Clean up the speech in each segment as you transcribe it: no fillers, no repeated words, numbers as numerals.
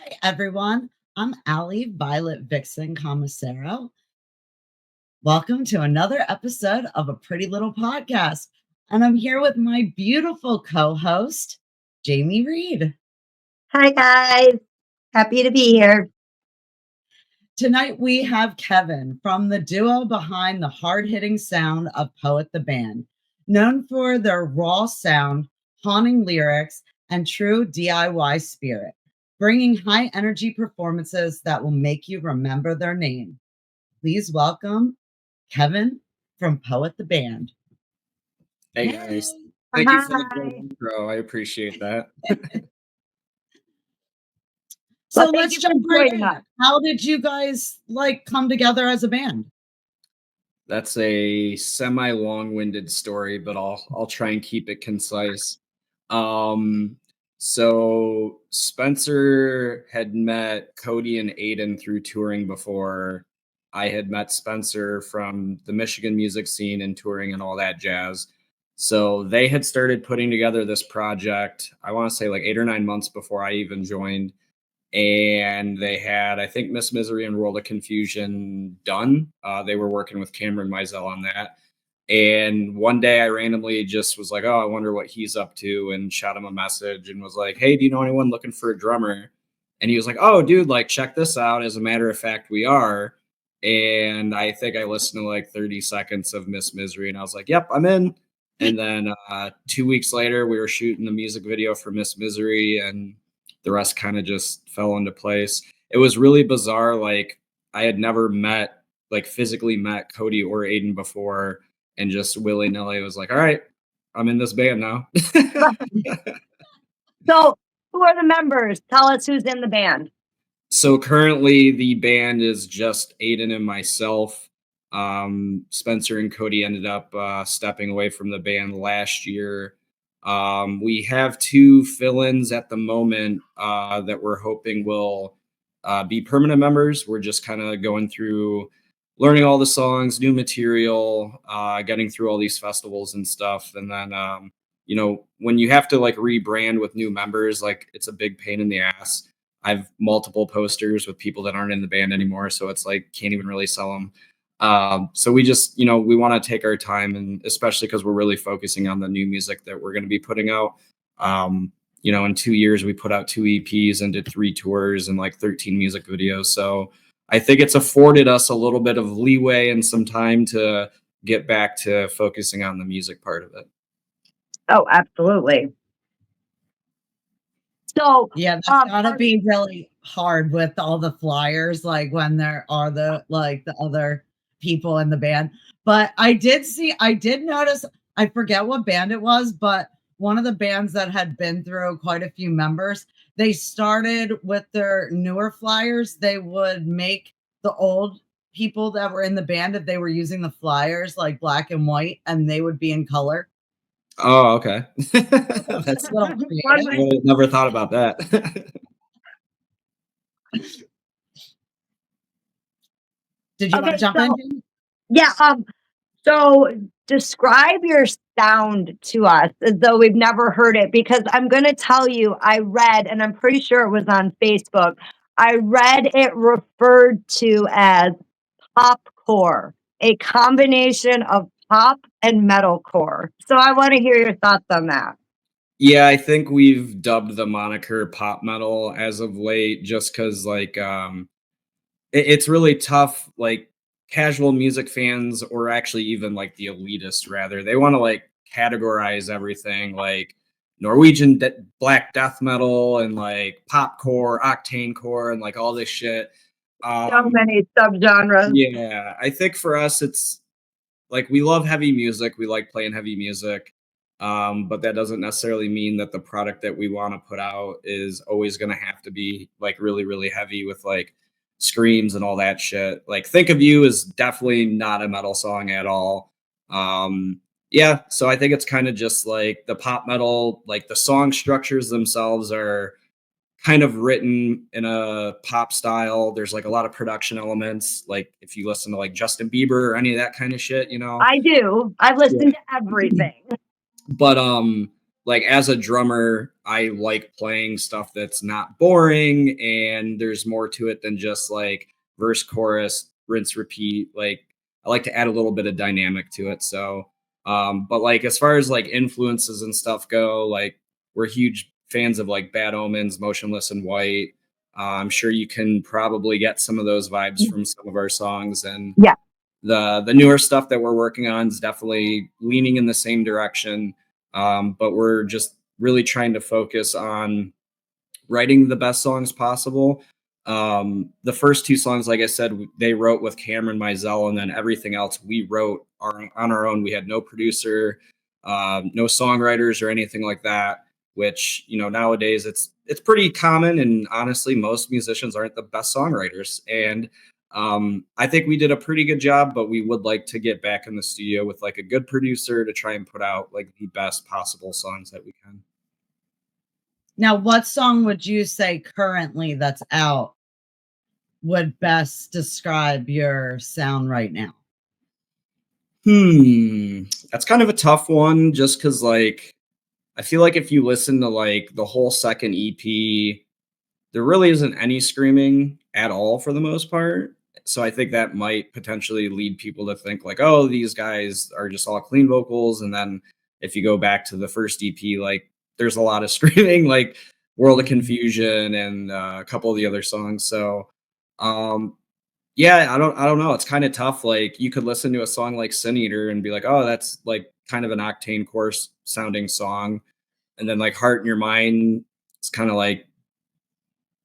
Hi, everyone. I'm Allie Violet Vixen Commissaro. Welcome to another episode of A Pretty Little Podcast. And I'm here with my beautiful co host, Jamie Reed. Hi, guys. Happy to be here. Tonight, we have Kevin from the duo behind the hard hitting sound of Poet the Band, known for their raw sound, haunting lyrics, and true DIY spirit, bringing high energy performances that will make you remember their name. Please welcome Kevin from Poet the Band. Hey guys, thank you for the great intro. I appreciate that. So let's jump right in. How did you guys come together as a band? That's a semi-long-winded story, but I'll try and keep it concise. So Spencer had met Cody and Aiden through touring before. I had met Spencer from the Michigan music scene and touring and all that jazz. So they had started putting together this project, I want to say like 8 or 9 months before I even joined. And they had, I think, Miss Misery and World of Confusion done. They were working with Cameron Mizell on that. And one day I randomly just was like, oh, I wonder what he's up to, and shot him a message and was like, hey, do you know anyone looking for a drummer? And he was like, oh, dude, like, check this out. As a matter of fact, we are. And I think I listened to like 30 seconds of Miss Misery, and I was like, yep, I'm in. And then 2 weeks later, we were shooting the music video for Miss Misery, and the rest kind of just fell into place. It was really bizarre. Like, I had never physically met Cody or Aiden before, and just willy-nilly was like, all right, I'm in this band now. So who are the members? Tell us who's in the band. So currently the band is just Aiden and myself. Spencer and Cody ended up stepping away from the band last year. We have 2 fill-ins at the moment that we're hoping will be permanent members. We're just kind of going through learning all the songs, new material, getting through all these festivals and stuff. And then, when you have to like rebrand with new members, like it's a big pain in the ass. I have multiple posters with people that aren't in the band anymore, so it's like can't even really sell them. So we just, we want to take our time, and especially because we're really focusing on the new music that we're going to be putting out. In 2 years, we put out 2 EPs and did 3 tours and like 13 music videos. So I think it's afforded us a little bit of leeway and some time to get back to focusing on the music part of it. Oh, absolutely. So yeah, that's gotta be really hard with all the flyers, like when there are the other people in the band. But I did notice, I forget what band it was, but one of the bands that had been through quite a few members, they started with their newer flyers. They would make the old people that were in the band, if they were using the flyers like black and white, and they would be in color. Oh, okay. That's I never thought about that. Did you want to jump in? Yeah. So describe your sound to us as though we've never heard it, because I'm going to tell you, I read, and I'm pretty sure it was on Facebook, I read it referred to as popcore, a combination of pop and metalcore. So I want to hear your thoughts on that. Yeah, I think we've dubbed the moniker pop metal as of late, just because it's really tough. Like, casual music fans, or actually even like the elitists rather, they want to like categorize everything like Norwegian black death metal and like popcore, octane core, and like all this shit. So many subgenres. Yeah, I think for us it's like we love heavy music, we like playing heavy music, but that doesn't necessarily mean that the product that we want to put out is always going to have to be like really, really heavy with like screams and all that shit. Like, Think of You is definitely not a metal song at all. Yeah, so I think it's kind of just like the pop metal, like the song structures themselves are kind of written in a pop style. There's like a lot of production elements, like if you listen to like Justin Bieber or any of that kind of shit, I do. I've listened to everything. But like as a drummer, I like playing stuff that's not boring and there's more to it than just like verse, chorus, rinse, repeat. Like I like to add a little bit of dynamic to it. So, but like as far as like influences and stuff go, like we're huge fans of like Bad Omens, Motionless in White. I'm sure you can probably get some of those vibes from some of our songs, and Yeah. the newer stuff that we're working on is definitely leaning in the same direction. But we're just really trying to focus on writing the best songs possible. The first two songs, like I said, they wrote with Cameron Mizell, and then everything else we wrote on our own. We had no producer, no songwriters or anything like that. Which, you know, nowadays it's pretty common, and honestly, most musicians aren't the best songwriters. And I think we did a pretty good job, but we would like to get back in the studio with like a good producer to try and put out like the best possible songs that we can. Now, what song would you say currently that's out would best describe your sound right now? That's kind of a tough one just because like I feel like if you listen to like the whole second EP, there really isn't any screaming at all for the most part. So I think that might potentially lead people to think like, oh, these guys are just all clean vocals. And then if you go back to the first EP, like there's a lot of screaming, like World of Confusion and a couple of the other songs. So um yeah, I don't know. It's kind of tough. Like you could listen to a song like Sin Eater and be like, oh, that's like kind of an octane course sounding song. And then like Heart in Your Mind, it's kind of like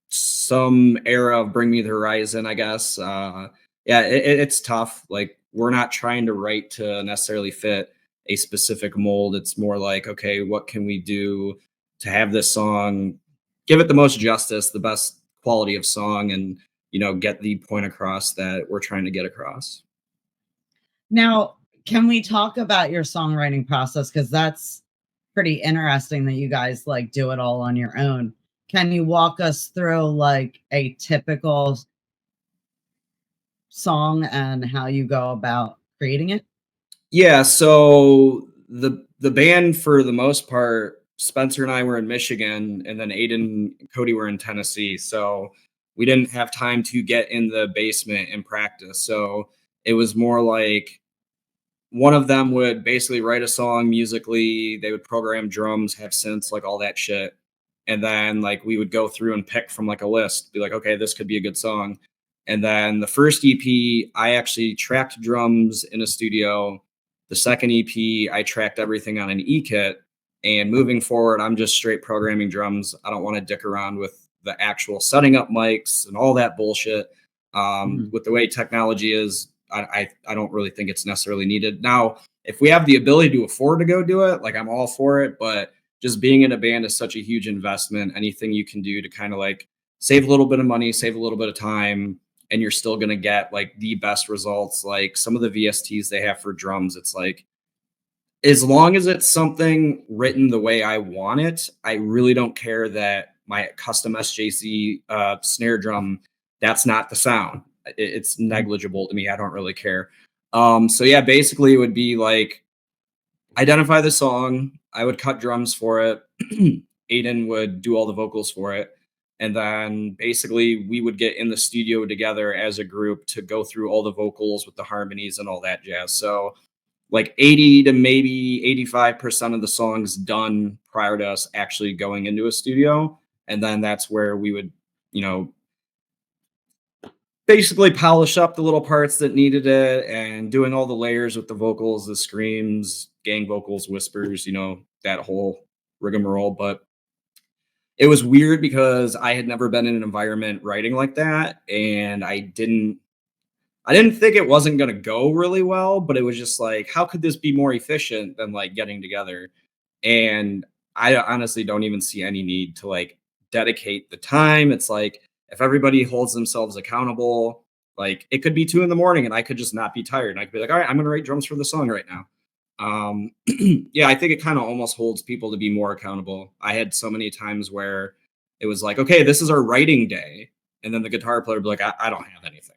some era of Bring Me the Horizon, I guess. Yeah, it's tough. Like we're not trying to write to necessarily fit a specific mold. It's more like, okay, what can we do to have this song give it the most justice, the best quality of song, and you know, get the point across that we're trying to get across. Now, can we talk about your songwriting process? Because that's pretty interesting that you guys like do it all on your own. Can you walk us through like a typical song and how you go about creating it? Yeah, so the band for the most part, Spencer and I were in Michigan, and then Aiden and Cody were in Tennessee. So we didn't have time to get in the basement and practice. So it was more like one of them would basically write a song musically, they would program drums, have synths, like all that shit. And then like we would go through and pick from like a list, be like, okay, this could be a good song. And then the first EP, I actually tracked drums in a studio. The second EP, I tracked everything on an E-kit. And moving forward, I'm just straight programming drums. I don't want to dick around with the actual setting up mics and all that bullshit. With the way technology is, I don't really think it's necessarily needed. Now, if we have the ability to afford to go do it, like I'm all for it, but just being in a band is such a huge investment. Anything you can do to kind of like save a little bit of money, save a little bit of time, and you're still going to get like the best results. Like some of the VSTs they have for drums, it's like, as long as it's something written the way I want it, I really don't care that my custom SJC snare drum, that's not the sound. It's negligible to me. I don't really care. So yeah, basically it would be like identify the song. I would cut drums for it. Aiden would do all the vocals for it. And then basically we would get in the studio together as a group to go through all the vocals with the harmonies and all that jazz. So like 80 to maybe 85% of the songs done prior to us actually going into a studio. And then that's where we would, you know, basically polish up the little parts that needed it and doing all the layers with the vocals, the screams, gang vocals, whispers, you know, that whole rigmarole. But it was weird because I had never been in an environment writing like that. And I didn't think it wasn't going to go really well, but it was just like, how could this be more efficient than like getting together? And I honestly don't even see any need to like dedicate the time. It's like if everybody holds themselves accountable, like it could be 2 a.m. and I could just not be tired. And I could be like, all right, I'm going to write drums for the song right now. Yeah, I think it kind of almost holds people to be more accountable. I had so many times where it was like, okay, this is our writing day. And then the guitar player would be like, I don't have anything.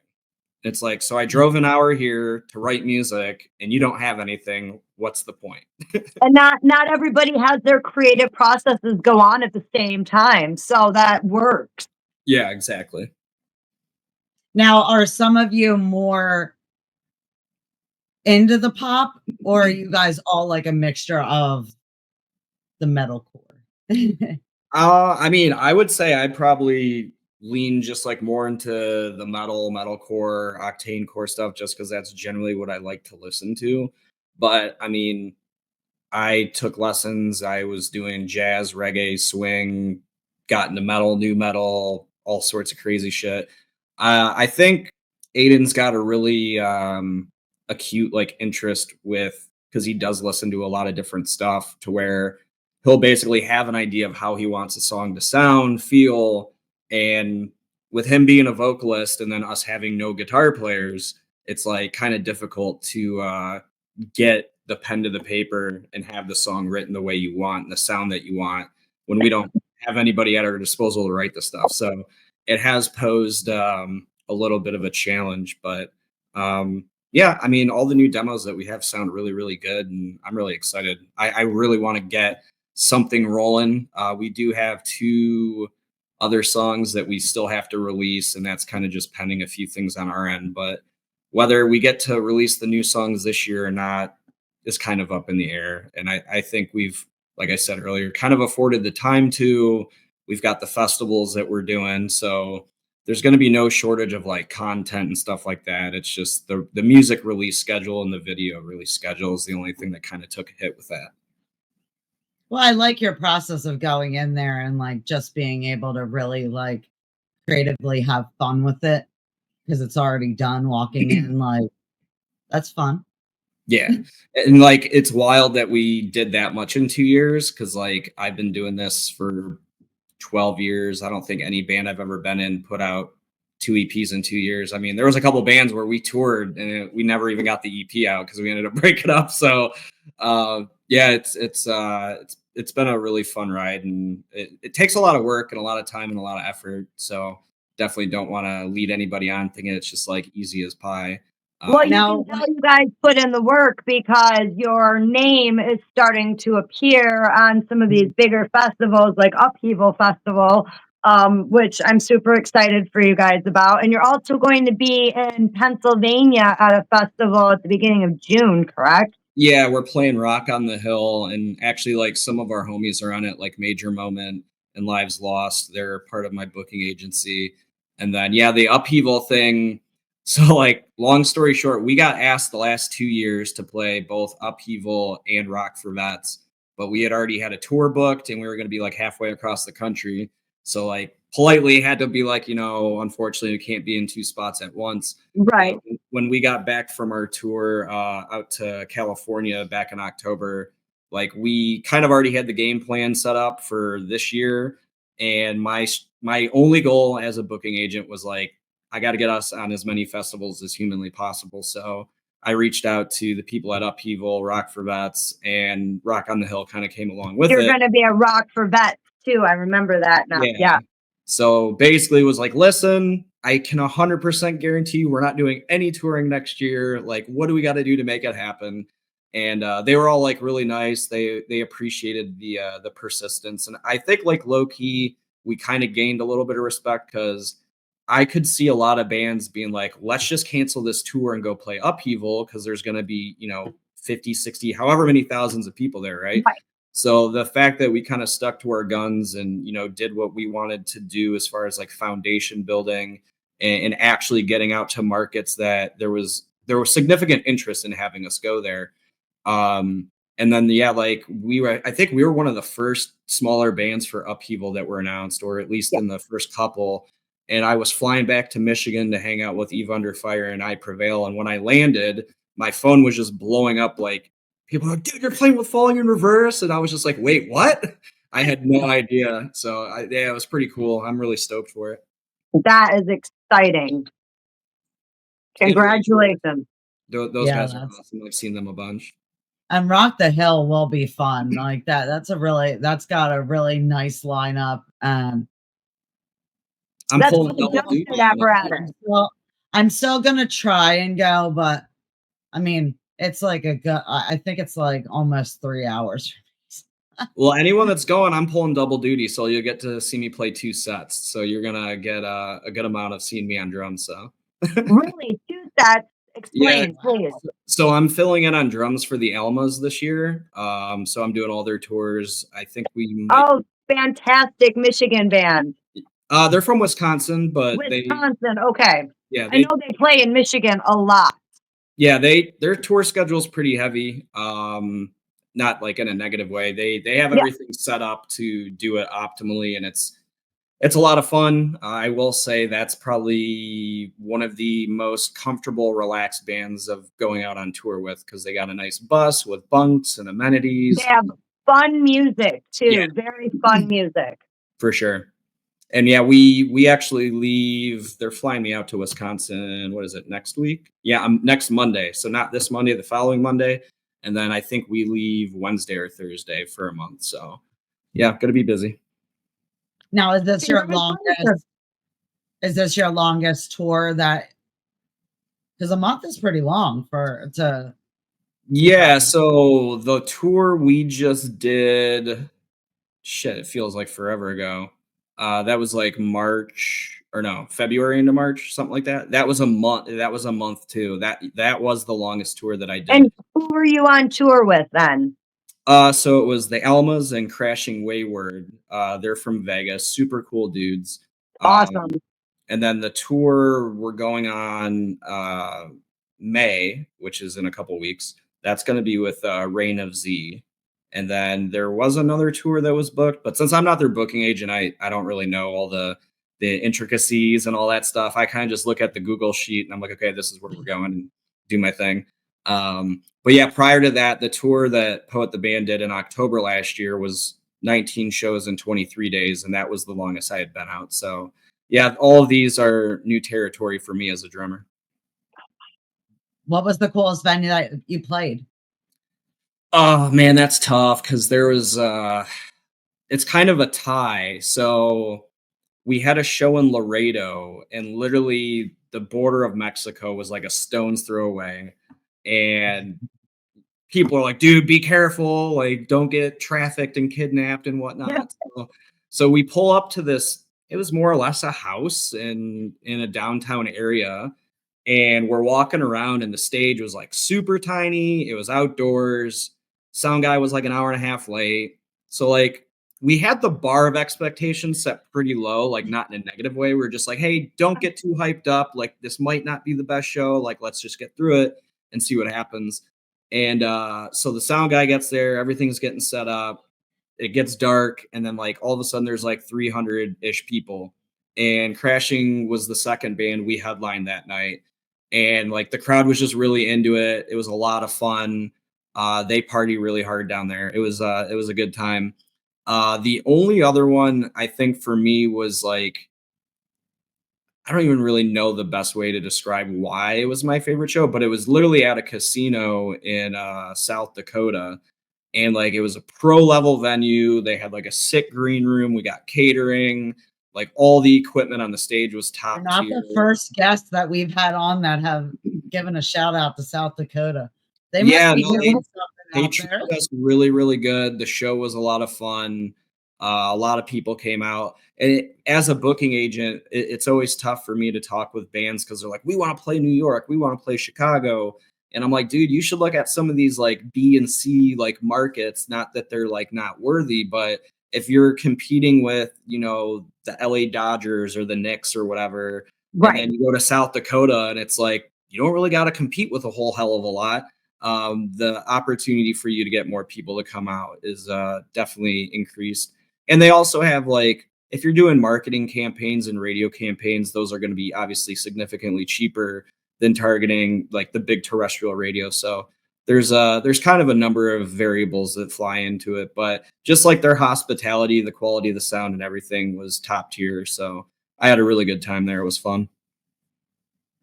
It's like, so I drove an hour here to write music and you don't have anything. What's the point? And not everybody has their creative processes go on at the same time, so that works. Yeah, exactly. Now, are some of you more into the pop, or are you guys all like a mixture of the metalcore? I mean, I would say I'd probably lean just like more into the metalcore, octane core stuff, just because that's generally what I like to listen to. But I mean, I took lessons. I was doing jazz, reggae, swing, got into metal, new metal, all sorts of crazy shit. I think Aiden's got a really acute like interest with, because he does listen to a lot of different stuff, to where he'll basically have an idea of how he wants a song to sound, feel, and with him being a vocalist and then us having no guitar players, it's like kind of difficult to get the pen to the paper and have the song written the way you want and the sound that you want when we don't have anybody at our disposal to write the stuff. So it has posed a little bit of a challenge, but yeah, I mean, all the new demos that we have sound really, really good, and I'm really excited. I really want to get something rolling. We do have 2 other songs that we still have to release, and that's kind of just pending a few things on our end. But whether we get to release the new songs this year or not is kind of up in the air. And I think we've, like I said earlier, kind of afforded the time to. We've got the festivals that we're doing. So there's going to be no shortage of like content and stuff like that. It's just the music release schedule and the video release schedule is the only thing that kind of took a hit with that. Well, I like your process of going in there and like just being able to really like creatively have fun with it, because it's already done. Walking in, like, that's fun. Yeah. And like it's wild that we did that much in 2 years, because like I've been doing this for 12 years. I don't think any band I've ever been in put out 2 EPs in 2 years. I mean, there was a couple bands where we toured and we never even got the EP out because we ended up breaking up. So yeah, it's been a really fun ride, and it takes a lot of work and a lot of time and a lot of effort. So definitely don't want to lead anybody on thinking it's just like easy as pie. Well, you Now, can tell you guys put in the work because your name is starting to appear on some of these bigger festivals like Upheaval Festival, which I'm super excited for you guys about. And you're also going to be in Pennsylvania at a festival at the beginning of June, correct? Yeah, we're playing Rock on the Hill, and actually, like some of our homies are on it, like Major Moment and Lives Lost. They're part of my booking agency, and then yeah, the Upheaval thing. So, like, long story short, we got asked the last 2 years to play both Upheaval and Rock for Vets, but we had already had a tour booked, and we were going to be like halfway across the country. So, like, politely had to be like, unfortunately, we can't be in 2 spots at once. Right. When we got back from our tour out to California back in October, like we kind of already had the game plan set up for this year. And my only goal as a booking agent was like, I got to get us on as many festivals as humanly possible. So I reached out to the people at Upheaval, Rock for Vets, and Rock on the Hill kind of came along with You're it. going to be a Rock for Vets too. I remember that now. Yeah. So basically, it was like, listen, I can 100% guarantee you we're not doing any touring next year. Like, what do we got to do to make it happen? And they were all like really nice. They appreciated the persistence, and I think like low key we kind of gained a little bit of respect, because I could see a lot of bands being like, let's just cancel this tour and go play Upheaval because there's going to be 50, 60, however many thousands of people there, right? Right. So the fact that we kind of stuck to our guns and did what we wanted to do as far as like foundation building, and actually getting out to markets that there was significant interest in having us go there. And then yeah, like I think we were one of the first smaller bands for Upheaval that were announced, or at least in the first couple. And I was flying back to Michigan to hang out with Eve Under Fire and I Prevail. And when I landed, my phone was just blowing up, like people were like, dude, you're playing with Falling in Reverse. And I was just like, wait, what? I had no idea. So yeah, it was pretty cool. I'm really stoked for it. That is exciting. Congratulations. Those guys are awesome. I've seen them a bunch. And Rock the Hill will be fun. Like that's got a really nice lineup. I'm pulling double duty. Well, I'm still gonna try and go, but I mean, it's like I think it's like almost 3 hours. Well, anyone that's going, I'm pulling double duty, so you'll get to see me play 2 sets. So you're gonna get a good amount of seeing me on drums. So Really? 2 sets? yeah, Explain, please. so I'm filling in on drums for the Almas this year. So I'm doing all their tours. I think we might. Oh, fantastic Michigan band. They're from Wisconsin, but Wisconsin, okay. yeah, I know they play in Michigan a lot. their tour schedule is pretty heavy. Not like in a negative way. They have Yeah, everything set up to do it optimally, and it's a lot of fun. I will say that's probably one of the most comfortable, relaxed bands of going out on tour with because they got a nice bus with bunks and they amenities. have fun music Yeah, too, very fun music. for sure. And yeah, we actually leave. They're flying me out to Wisconsin. What is it, next week? Yeah, next Monday. So not this Monday, the following Monday. And then I think we leave Wednesday or Thursday for a month. So yeah, gonna be busy. Now, is this your Congratulations. longest tour that, because a month is pretty long for to Yeah, so the tour we just did, shit, it feels like forever ago. That was like March or no, February into March, something like that. That was a month. That was a month too. That was the longest tour that I did. And who were you on tour with then? So it was the Almas and Crashing Wayward. They're from Vegas, super cool dudes. Awesome. And then the tour we're going on May, which is in a couple weeks. That's going to be with Reign of Z. And then there was another tour that was booked, but since I'm not their booking agent, I don't really know all the intricacies and all that stuff. I kind of just look at the Google sheet and I'm like, okay, this is where we're going and do my thing. But yeah, prior to that, the tour that Poet the Band did in October last year was 19 shows in 23 days, and that was the longest I had been out. So yeah, all of these are new territory for me as a drummer. What was the coolest venue that you played? Oh man, that's tough because there was it's kind of a tie. So we had a show in Laredo, and literally the border of Mexico was like a stone's throw away. And people are like, dude, be careful, like don't get trafficked and kidnapped and Yeah. whatnot. So we pull up to this, it was more or less a house in a downtown area. And we're walking around, and the stage was like super tiny. It was outdoors. Sound guy was like an hour and a half late. So like we had the bar of expectations set pretty low, like not in a negative way. We are just like, hey, don't get too hyped up. Like this might not be the best show. Like let's just get through it and see what happens. And so the sound guy gets there, everything's getting set up. It gets dark, and then like all of a sudden there's like 300-ish people. And Crashing was the second band we headlined that night. And like the crowd was just really into it. It was a lot of fun. They party really hard down there. It was a good time. The only other one I think for me was like, I don't even really know the best way to describe why it was my favorite show, but it was literally at a casino in South Dakota. And like it was a pro level venue. They had like a sick green room. We got catering. Like all the equipment on the stage was You're top not tier. the first guest that we've had on that have given a shout out to South Dakota. They Yeah, must be no, doing something they out there. treated us really, really good. The show was a lot of fun. A lot of people came out. And as a booking agent, it's always tough for me to talk with bands because they're like, we want to play New York, we want to play Chicago. And I'm like, dude, you should look at some of these like B and C like markets. Not that they're like not worthy, but if you're competing with, the LA Dodgers or the Knicks or whatever, and Right. then you go to South Dakota and it's like, you don't really got to compete with a whole hell of a lot. The opportunity for you to get more people to come out is definitely increased. And they also have like, if you're doing marketing campaigns and radio campaigns, those are going to be obviously significantly cheaper than targeting like the big terrestrial radio. So there's kind of a number of variables that fly into it, but just like their hospitality, the quality of the sound and everything was top tier. So I had a really good time there. It was fun.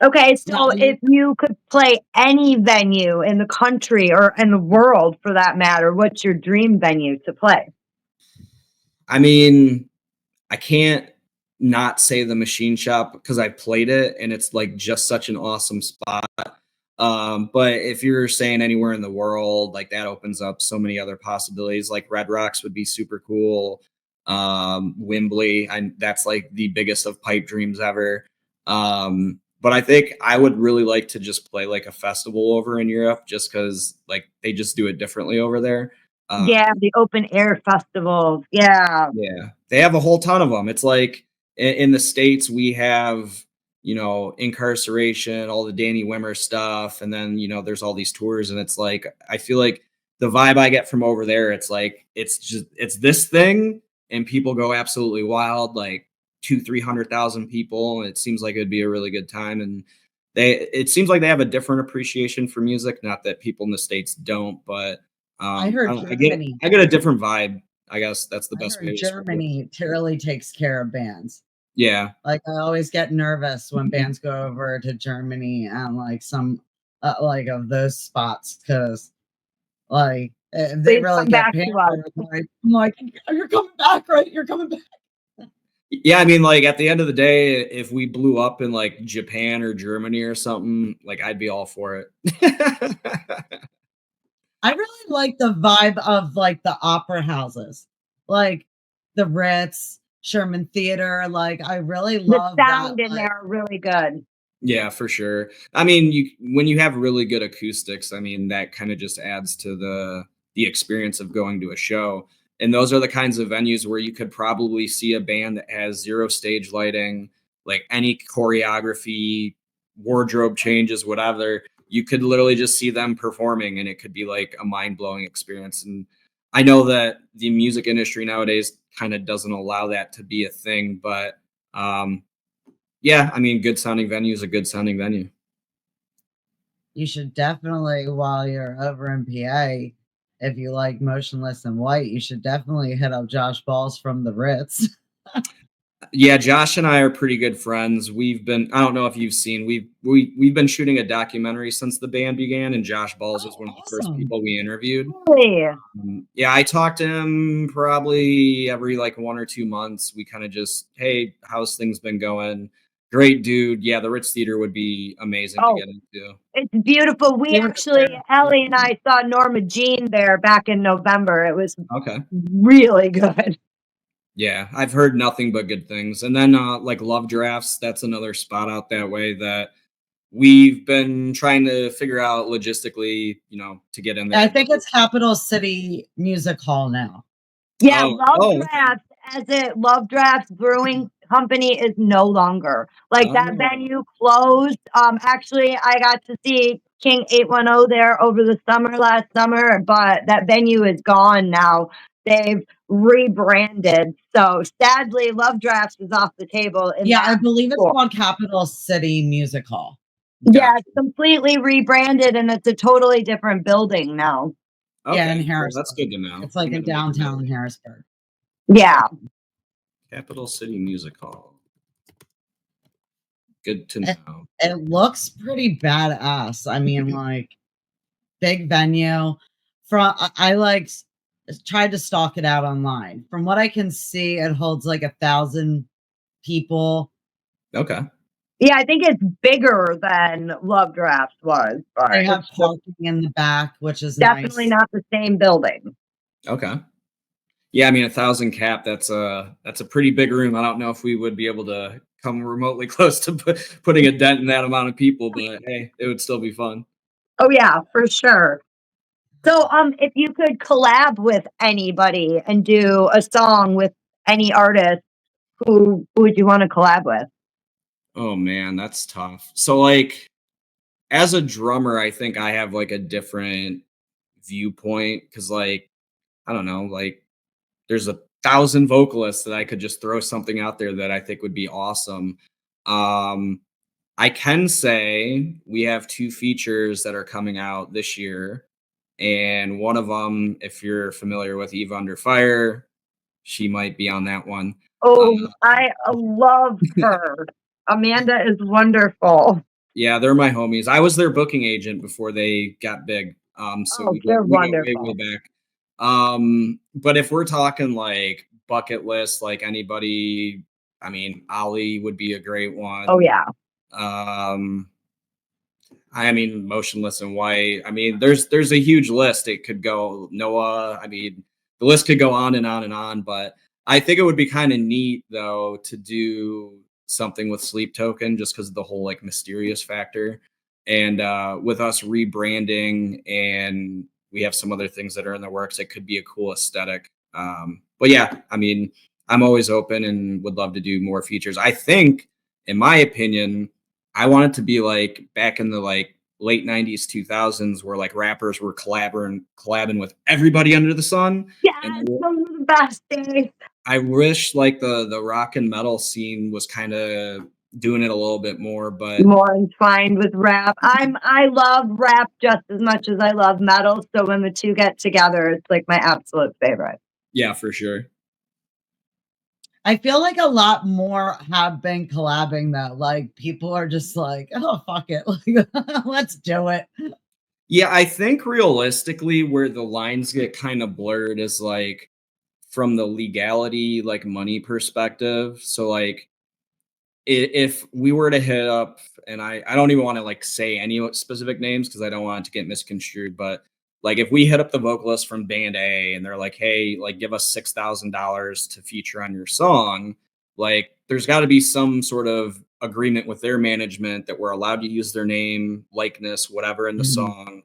Okay, so if you could play any venue in the country or in the world for that matter, what's your dream venue to play? I mean, I can't not say the Machine Shop because I played it and it's like just such an awesome spot. But if you're saying anywhere in the world, like that opens up so many other possibilities. Like Red Rocks would be super cool. Wembley, that's like the biggest of pipe dreams ever. But I think I would really like to just play like a festival over in Europe just because like they just do it differently over there. Yeah, the open air festivals. Yeah. Yeah, they have a whole ton of them. It's like in the States, we have, incarceration, all the Danny Wimmer stuff. And then, there's all these tours. And it's like, I feel like the vibe I get from over there, it's like, it's this thing. And people go absolutely wild, like 300,000 people. And it seems like it'd be a really good time. And it seems like they have a different appreciation for music. Not that people in the States don't, but I heard Germany. I get a different vibe. I guess that's the I best way heard to describe it. Germany really takes care of bands. Yeah. Like, I always get nervous when bands go over to Germany and like some like of those spots because like they Please really come get back to us. pampered. I'm like, you're coming back, right? You're coming back. Yeah, I mean, like at the end of the day, if we blew up in like Japan or Germany or something, like I'd be all for it. I really like the vibe of like the opera houses, like the Ritz, Sherman Theater. Like, I really The love that. sound in there are really good. Yeah, for sure. I mean, when you have really good acoustics, I mean, that kind of just adds to the experience of going to a show. And those are the kinds of venues where you could probably see a band that has zero stage lighting, like any choreography, wardrobe changes, whatever. You could literally just see them performing and it could be like a mind-blowing experience. And I know that the music industry nowadays kind of doesn't allow that to be a thing, but yeah, I mean, good sounding venue is a good sounding venue. You should definitely, while you're over in PA, if you like Motionless in White, you should definitely hit up Josh Balls from the Ritz. Yeah, Josh and I are pretty good friends. I don't know if you've seen, we've been shooting a documentary since the band began, and Josh Balls was one of the first Awesome. people we interviewed. Really? Yeah, I talk to him probably every like 1 or 2 months. We kind of just, hey, how's things been going? Great dude. Yeah, the Ritz Theater would be amazing to Oh, get into. it's beautiful. We They were actually, there. Ellie and I saw Norma Jean there back in November. It was Okay. really good. Yeah, I've heard nothing but good things. And then like Love Drafts, that's another spot out that way that we've been trying to figure out logistically, to get in there. I think it's Capital City Music Hall now. Yeah, Oh, Love Drafts Brewing Company is no longer. Like that Oh. venue closed. Actually I got to see King 810 there over the last summer, but that venue is gone now. They've rebranded. So sadly, Love Drafts is off the table. Yeah, I believe it's called Capital City Music Hall. Yeah, it's completely rebranded and it's a totally different building now. Okay. Yeah, in Well, Harrisburg. that's good to know. It's like in downtown Harrisburg. Yeah. Capital City Music Hall. Good to know. It looks pretty badass. I mean, like big venue. I like tried to stalk it out online. From what I can see, it holds like 1,000 people. Okay. Yeah, I think it's bigger than Love Drafts was. But They have parking in the back, which is definitely nice. not the same building. Okay. Yeah, I mean 1,000 cap. That's a pretty big room. I don't know if we would be able to come remotely close to putting a dent in that amount of people, but hey, it would still be fun. Oh yeah, for sure. So, if you could collab with anybody and do a song with any artist, who would you want to collab with? Oh man, that's tough. So like as a drummer, I think I have like a different viewpoint because like I don't know, like there's 1,000 vocalists that I could just throw something out there that I think would be awesome. I can say we have 2 features that are coming out this year, and one of them, if you're familiar with Eve Under Fire, she might be on that one. Oh, I love her. Amanda is wonderful. Yeah, they're my homies. I was their booking agent before they got big. So we they're go way, wonderful. way back. But if we're talking like bucket list, like anybody I mean, Ollie would be a great one. Oh yeah. I mean, Motionless in White. I mean, there's a huge list. It could go Noah. I mean, the list could go on and on and on. But I think it would be kind of neat though to do something with Sleep Token, just because of the whole like mysterious factor. And with us rebranding, and we have some other things that are in the works, it could be a cool aesthetic. But yeah, I mean, I'm always open and would love to do more features. I think, in my opinion, I want it to be like back in the like late 90s, 2000s, where like rappers were collabing with everybody under the sun. Yes, And those are the best days. I wish like the rock and metal scene was kind of doing it a little bit more, but More entwined with rap. I love rap just as much as I love metal. So when the two get together, it's like my absolute favorite. yeah, for sure. I feel like a lot more have been collabing though. Like people are just like, oh fuck it, like, let's do it. Yeah, I think realistically where the lines get kind of blurred is like from the legality, like money perspective. So like if we were to hit up, and I don't even want to like say any specific names because I don't want it to get misconstrued, but like if we hit up the vocalist from band A and they're like, hey, like give us $6,000 to feature on your song, like there's got to be some sort of agreement with their management that we're allowed to use their name, likeness, whatever in the Mhm. song.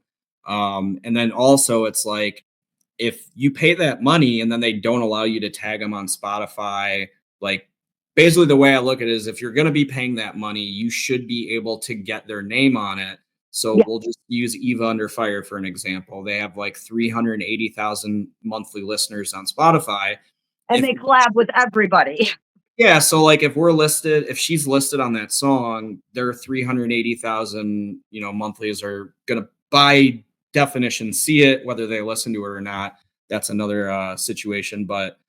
And then also it's like if you pay that money and then they don't allow you to tag them on Spotify, like basically the way I look at it is if you're going to be paying that money, you should be able to get their name on it. So Yeah. we'll just use Eva Under Fire for an example. They have like 380,000 monthly listeners on Spotify. And If they collab with everybody. yeah, so like if she's listed on that song, their 380,000, monthlies are gonna by definition see it, whether they listen to it or not. That's another situation. But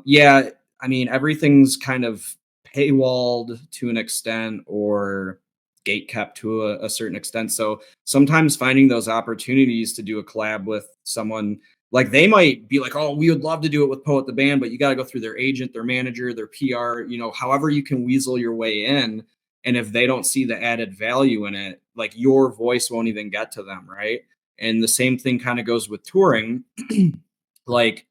yeah, I mean everything's kind of paywalled to an extent or gate kept to a certain extent. So sometimes finding those opportunities to do a collab with someone like they might be like, oh, we would love to do it with Poet the Band, but you got to go through their agent, their manager, their PR, however you can weasel your way in. And if they don't see the added value in it, like your voice won't even get to them, right? And the same thing kind of goes with touring. Like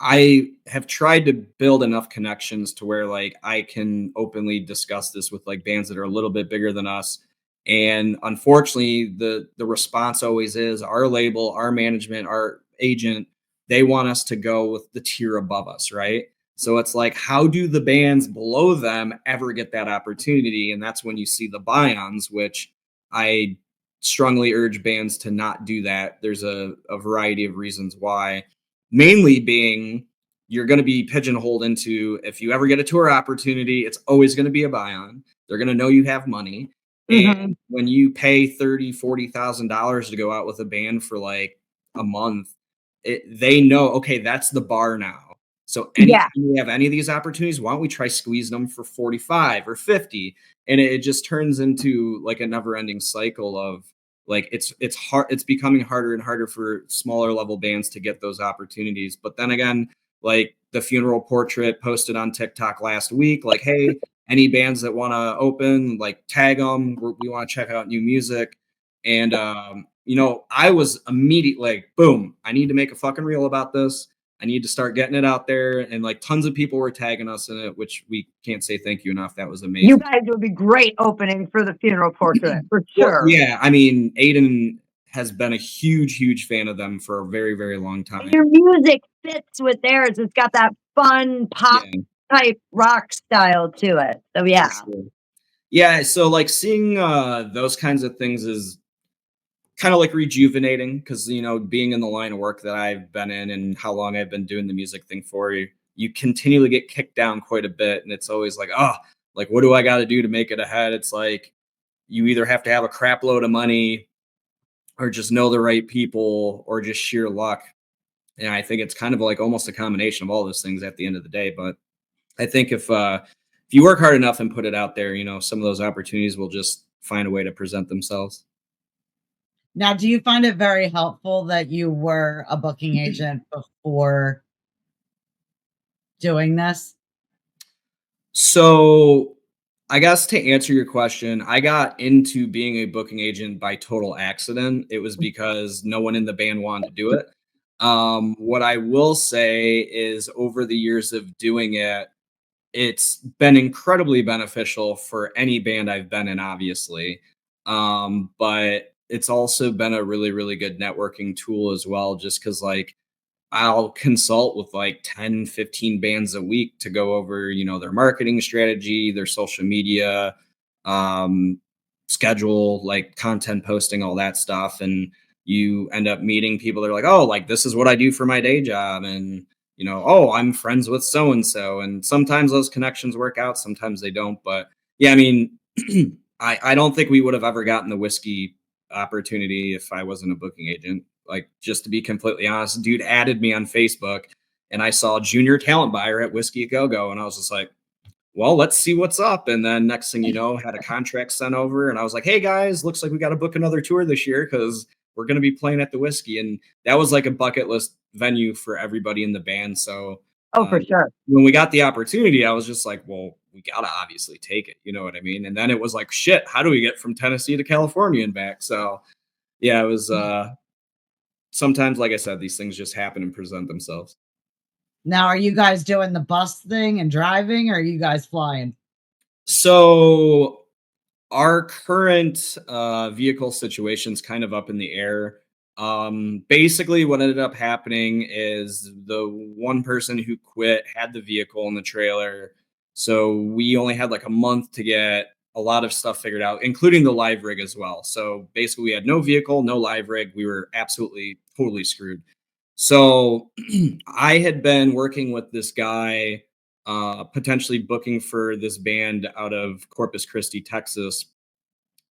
I have tried to build enough connections to where like I can openly discuss this with like bands that are a little bit bigger than us. And unfortunately, the response always is our label, our management, our agent, they want us to go with the tier above us, right? So it's like, how do the bands below them ever get that opportunity? And that's when you see the buy-ons, which I strongly urge bands to not do that. There's a variety of reasons why, mainly being you're going to be pigeonholed into if you ever get a tour opportunity, it's always going to be a buy-on. They're going to know you have money. Mm-hmm. And when you pay $30,000-$40,000 to go out with a band for like a month, they know, okay, that's the bar now. So anytime Yeah. we have any of these opportunities, why don't we try squeezing them for 45 or 50? And it just turns into like a never-ending cycle of like it's hard, it's becoming harder and harder for smaller level bands to get those opportunities. But then again, like the Funeral Portrait posted on TikTok last week, like, hey, any bands that want to open, like tag them. We want to check out new music. And, I was immediately like, boom, I need to make a fucking reel about this. I need to start getting it out there. And like tons of people were tagging us in it, which we can't say thank you enough. That was amazing. You guys would be great opening for the Funeral Portrait for Well, sure. yeah, I mean, Aiden has been a huge, huge fan of them for a very, very long time. Your music fits with theirs. It's got that fun pop Yeah, type rock style to it. So yeah. for sure. Yeah, so like seeing those kinds of things is kind of like rejuvenating because being in the line of work that I've been in and how long I've been doing the music thing for, you continually get kicked down quite a bit, and it's always like, oh, like what do I got to do to make it ahead? It's like you either have to have a crap load of money or just know the right people or just sheer luck. And I think it's kind of like almost a combination of all those things at the end of the day. But I think if you work hard enough and put it out there, some of those opportunities will just find a way to present themselves. Now, do you find it very helpful that you were a booking agent before doing this? So I guess to answer your question, I got into being a booking agent by total accident. It was because no one in the band wanted to do it. What I will say is over the years of doing it, it's been incredibly beneficial for any band I've been in, obviously. But it's also been a really, really good networking tool as well, just because like I'll consult with like 10, 15 bands a week to go over, their marketing strategy, their social media, um, schedule, like content posting, all that stuff. And you end up meeting people that are like, oh, like this is what I do for my day job. And, oh, I'm friends with so and so. And sometimes those connections work out, sometimes they don't. But yeah, I mean, I don't think we would have ever gotten the whiskey opportunity if I wasn't a booking agent. Like, just to be completely honest, dude added me on Facebook and I saw junior talent buyer at Whiskey a Go Go. And I was just like, well, let's see what's up. And then next thing you know, had a contract sent over and I was like, hey guys, looks like we got to book another tour this year because we're going to be playing at the Whiskey. And that was like a bucket list venue for everybody in the band. So Oh, for sure. when we got the opportunity, I was just like, well, we got to obviously take it. You know what I mean? And then it was like, shit, how do we get from Tennessee to California and back? So yeah, it was, sometimes, like I said, these things just happen and present themselves. Now, are you guys doing the bus thing and driving, or are you guys flying? So our current vehicle situation's kind of up in the air. Basically, what ended up happening is the one person who quit had the vehicle in the trailer. So we only had like a month to get a lot of stuff figured out, including the live rig as well. So basically, we had no vehicle, no live rig. We were absolutely totally screwed. So I had been working with this guy, potentially booking for this band out of Corpus Christi, Texas.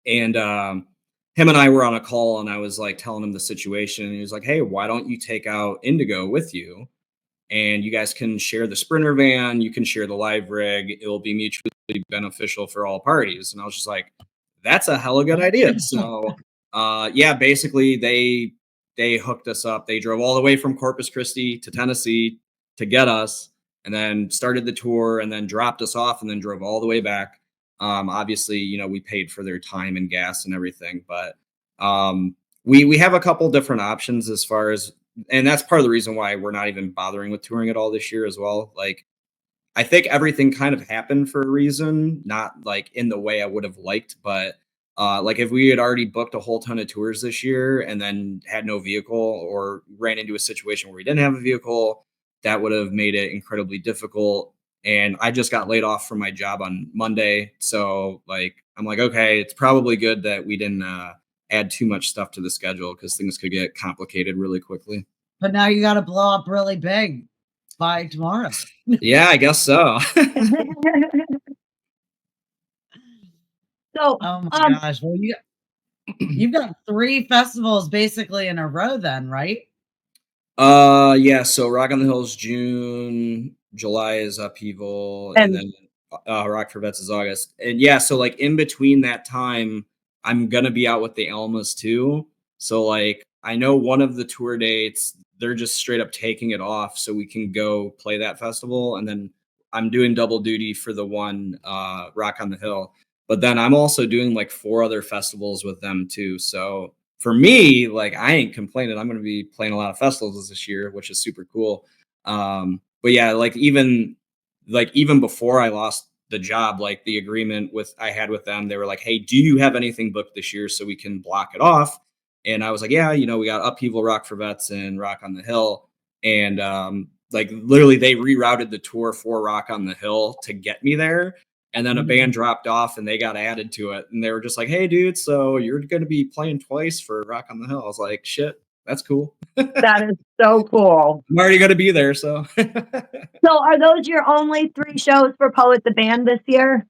And him and I were on a call and I was like telling him the situation. And he was like, hey, why don't you take out Indigo with you? And you guys can share the Sprinter van, you can share the live rig. It will be mutually beneficial for all parties. And I was just like, that's a hella good idea. So yeah, basically they hooked us up. They drove all the way from Corpus Christi to Tennessee to get us and then started the tour and then dropped us off and then drove all the way back. Obviously, we paid for their time and gas and everything, but we have a couple different options as far as, and that's part of the reason why we're not even bothering with touring at all this year as well. Like, I think everything kind of happened for a reason, not like in the way I would have liked, but like if we had already booked a whole ton of tours this year and then had no vehicle or ran into a situation where we didn't have a vehicle, that would have made it incredibly difficult. And I just got laid off from my job on Monday. So like I'm like, okay, it's probably good that we didn't add too much stuff to the schedule because things could get complicated really quickly. But now you got to blow up really big by tomorrow. Yeah, I guess so. So, Oh my gosh. Well, you've got 3 festivals basically in a row then, right? Yeah, so Rock on the Hills June, July is Upheaval, and and then Rock for Vets is August. And yeah, so like in between that time, I'm gonna be out with the Almas too. So like I know one of the tour dates, they're just straight up taking it off so we can go play that festival. And then I'm doing double duty for the one Rock on the Hill. But then I'm also doing like 4 other festivals with them too. So for me, like I ain't complaining. I'm going to be playing a lot of festivals this year, which is super cool. But yeah, like even before I lost the job, like the agreement with I had with them, they were like, "Hey, do you have anything booked this year so we can block it off?" And I was like, "Yeah, we got Upheaval, Rock for Vets, and Rock on the Hill." And like literally, they rerouted the tour for Rock on the Hill to get me there. And then a band dropped off and they got added to it. And they were just like, hey, dude, so you're going to be playing twice for Rock on the Hill. I was like, shit, that's cool. that is so cool. I'm already going to be there. So, So, are those your only 3 shows for Poet the Band this year?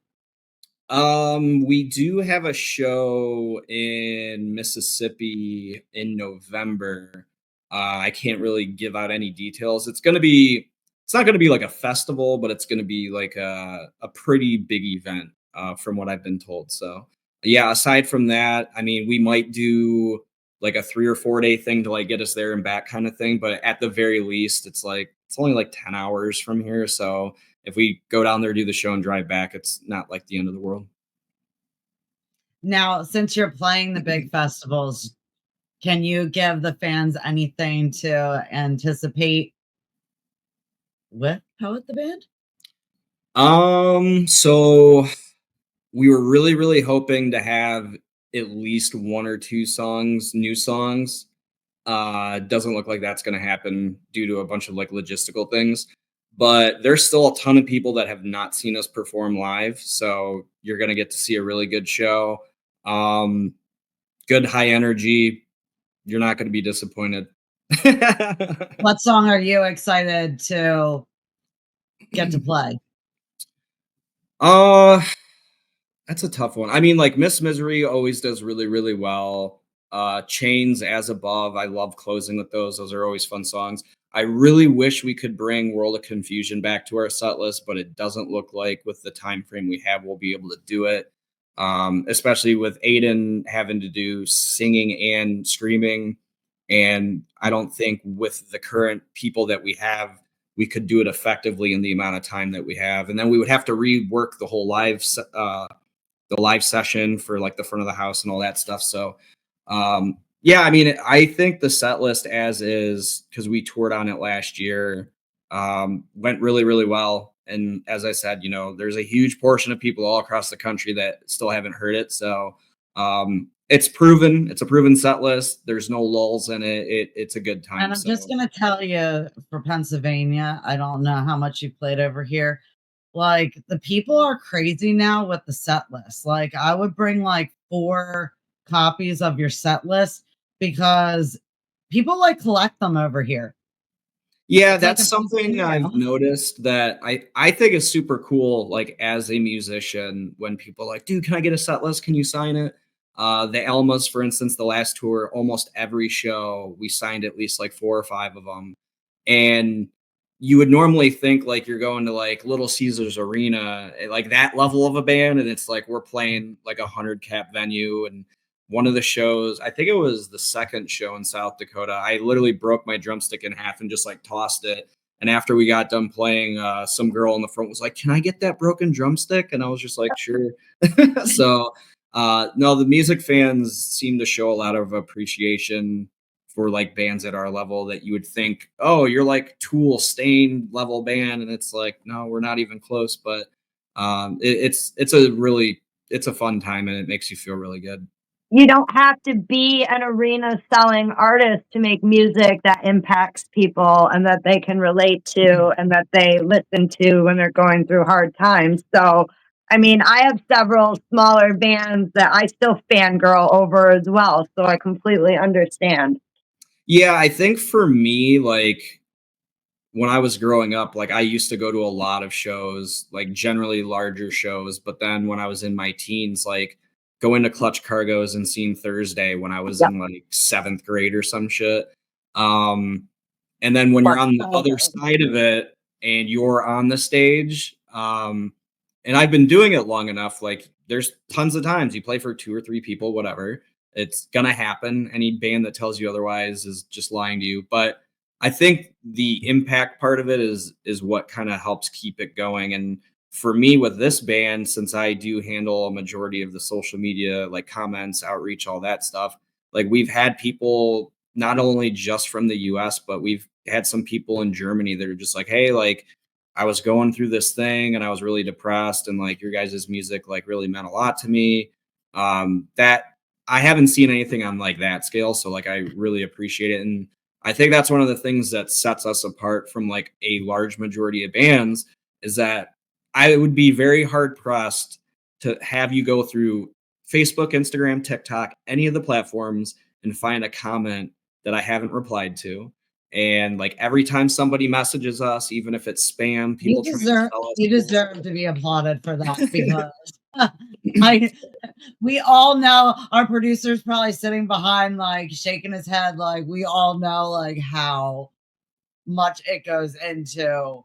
we do have a show in Mississippi in November. I can't really give out any details. It's not going to be like a festival, but it's going to be like a pretty big event, from what I've been told. So yeah, aside from that, I mean, we might do like a 3 or 4 day thing to like get us there and back kind of thing. But at the very least, it's only like 10 hours from here. So if we go down there, do the show and drive back, it's not like the end of the world. Now, since you're playing the big festivals, can you give the fans anything to anticipate with Poet the Band? So we were really, really hoping to have at least 1 or 2 songs, new songs. Doesn't look like that's going to happen due to a bunch of like logistical things, but there's still a ton of people that have not seen us perform live. So you're going to get to see a really good show. Good high energy. You're not going to be disappointed. What song are you excited to get to play? That's a tough one. I mean, like Miss Misery always does really, really well. Chains As Above, I love closing with those. Those are always fun songs. I really wish we could bring World of Confusion back to our set list, but it doesn't look like with the time frame we have, we'll be able to do it. Especially with Aiden having to do singing and screaming. And I don't think with the current people that we have, we could do it effectively in the amount of time that we have. And then we would have to rework the whole the live session for like the front of the house and all that stuff. So, yeah, I mean, I think the set list as is, because we toured on it last year, went really, really well. And as I said, you know, there's a huge portion of people all across the country that still haven't heard it. So, it's proven. It's a proven set list. There's no lulls in it. It's a good time. And I'm just going to tell you, for Pennsylvania, I don't know how much you played over here. Like, the people are crazy now with the set list. Like, I would bring like 4 copies of your set list because people like collect them over here. Yeah, It's like that's a something Pennsylvania. I've noticed that I think is super cool. Like as a musician, when people are like, dude, can I get a set list? Can you sign it? The Almas, for instance, the last tour, almost every show we signed at least like 4 or 5 of them. And you would normally think like you're going to like Little Caesars Arena, like that level of a band, and it's like we're playing like 100-cap venue. And one of the shows, I think it was the second show in South Dakota, I literally broke my drumstick in half and just like tossed it. And after we got done playing, some girl in the front was like, "Can I get that broken drumstick?" And I was just like, "Sure." So, no, the music fans seem to show a lot of appreciation for like bands at our level that you would think, oh, you're like Tool, Stain level band, and it's like, no, we're not even close. But it's a fun time, and it makes you feel really good. You don't have to be an arena selling artist to make music that impacts people and that they can relate to and that they listen to when they're going through hard times. So, I mean, I have several smaller bands that I still fangirl over as well. So I completely understand. Yeah, I think for me, like when I was growing up, like I used to go to a lot of shows, like generally larger shows. But then when I was in my teens, like going to Clutch Cargo's and seeing Thursday when I was Yep. in like 7th grade or some shit. And then when you're on the other side of it and you're on the stage, and I've been doing it long enough, like there's tons of times you play for 2 or 3 people, whatever. It's gonna happen. Any band that tells you otherwise is just lying to you. But I think the impact part of it is what kind of helps keep it going. And for me with this band, since I do handle a majority of the social media, like comments, outreach, all that stuff, like we've had people not only just from the US, but we've had some people in Germany that are just like, hey, like I was going through this thing and I was really depressed, and like your guys' music like really meant a lot to me. That I haven't seen anything on like that scale. So like I really appreciate it. And I think that's one of the things that sets us apart from like a large majority of bands is that I would be very hard pressed to have you go through Facebook, Instagram, TikTok, any of the platforms and find a comment that I haven't replied to. And like every time somebody messages us, even if it's spam, people try to sell us. You deserve to be applauded for that because I we all know our producer's probably sitting behind like shaking his head like we all know like how much it goes into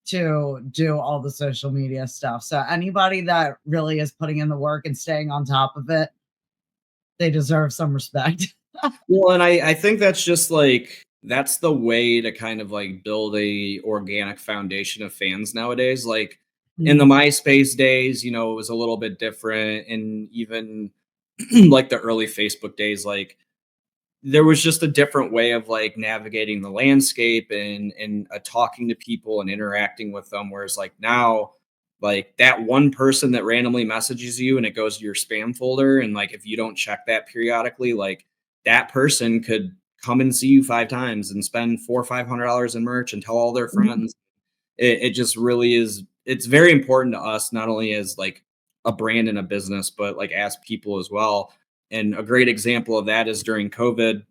to do all the social media stuff. So anybody that really is putting in the work and staying on top of it, they deserve some respect. Well, and I think that's just like that's the way to kind of like build a organic foundation of fans nowadays. Like in the Mhm. MySpace days, it was a little bit different. And even like the early Facebook days, like there was just a different way of like navigating the landscape and talking to people and interacting with them. Whereas like now, like that one person that randomly messages you and it goes to your spam folder, and like if you don't check that periodically, like that person could come and see you 5 times and spend $400 or $500 in merch and tell all their Mhm. friends. It just really is. It's very important to us, not only as like a brand and a business, but like as people as well. And a great example of that is during COVID.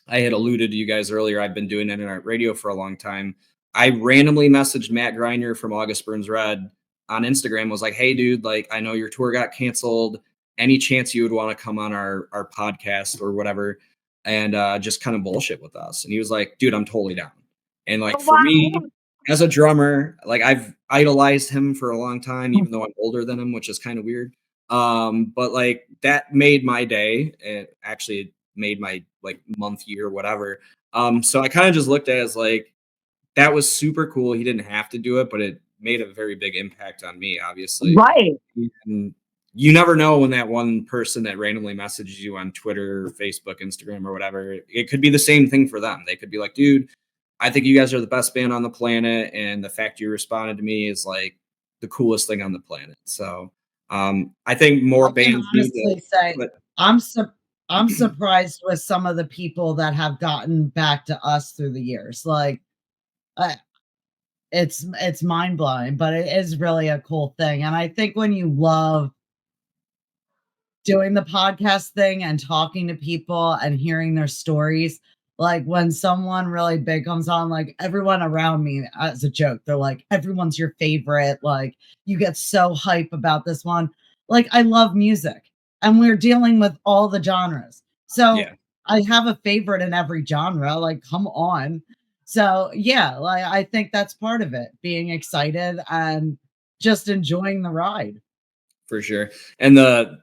I had alluded to you guys earlier. I've been doing internet radio for a long time. I randomly messaged Matt Griner from August Burns Red on Instagram. Was like, "Hey, dude, like I know your tour got canceled. Any chance you would want to come on our podcast or whatever, and just kind of bullshit with us?" And he was like, "Dude, I'm totally down." And like Oh, for wow. me, as a drummer, like I've idolized him for a long time, even though I'm older than him, which is kind of weird. But like that made my day. It actually made my like month, year, whatever. So I kind of just looked at it as like that was super cool. He didn't have to do it, but it made a very big impact on me, obviously. Right. And you never know when that one person that randomly messages you on Twitter, Facebook, Instagram, or whatever, it could be the same thing for them. They could be like, dude, I think you guys are the best band on the planet. And the fact you responded to me is like the coolest thing on the planet. So I think more I can bands need to honestly say put. I'm sur I'm surprised with some of the people that have gotten back to us through the years. Like, I it's mind-blowing, but it is really a cool thing, and I think when you love doing the podcast thing and talking to people and hearing their stories, like, when someone really big comes on, like, everyone around me, as a joke, they're like, "Everyone's your favorite," like, "You get so hype about this one." Like, I love music, and we're dealing with all the genres. So, Yeah, I have a favorite in every genre, like, come on. So, yeah, like, I think that's part of it, being excited and just enjoying the ride. for sure. And the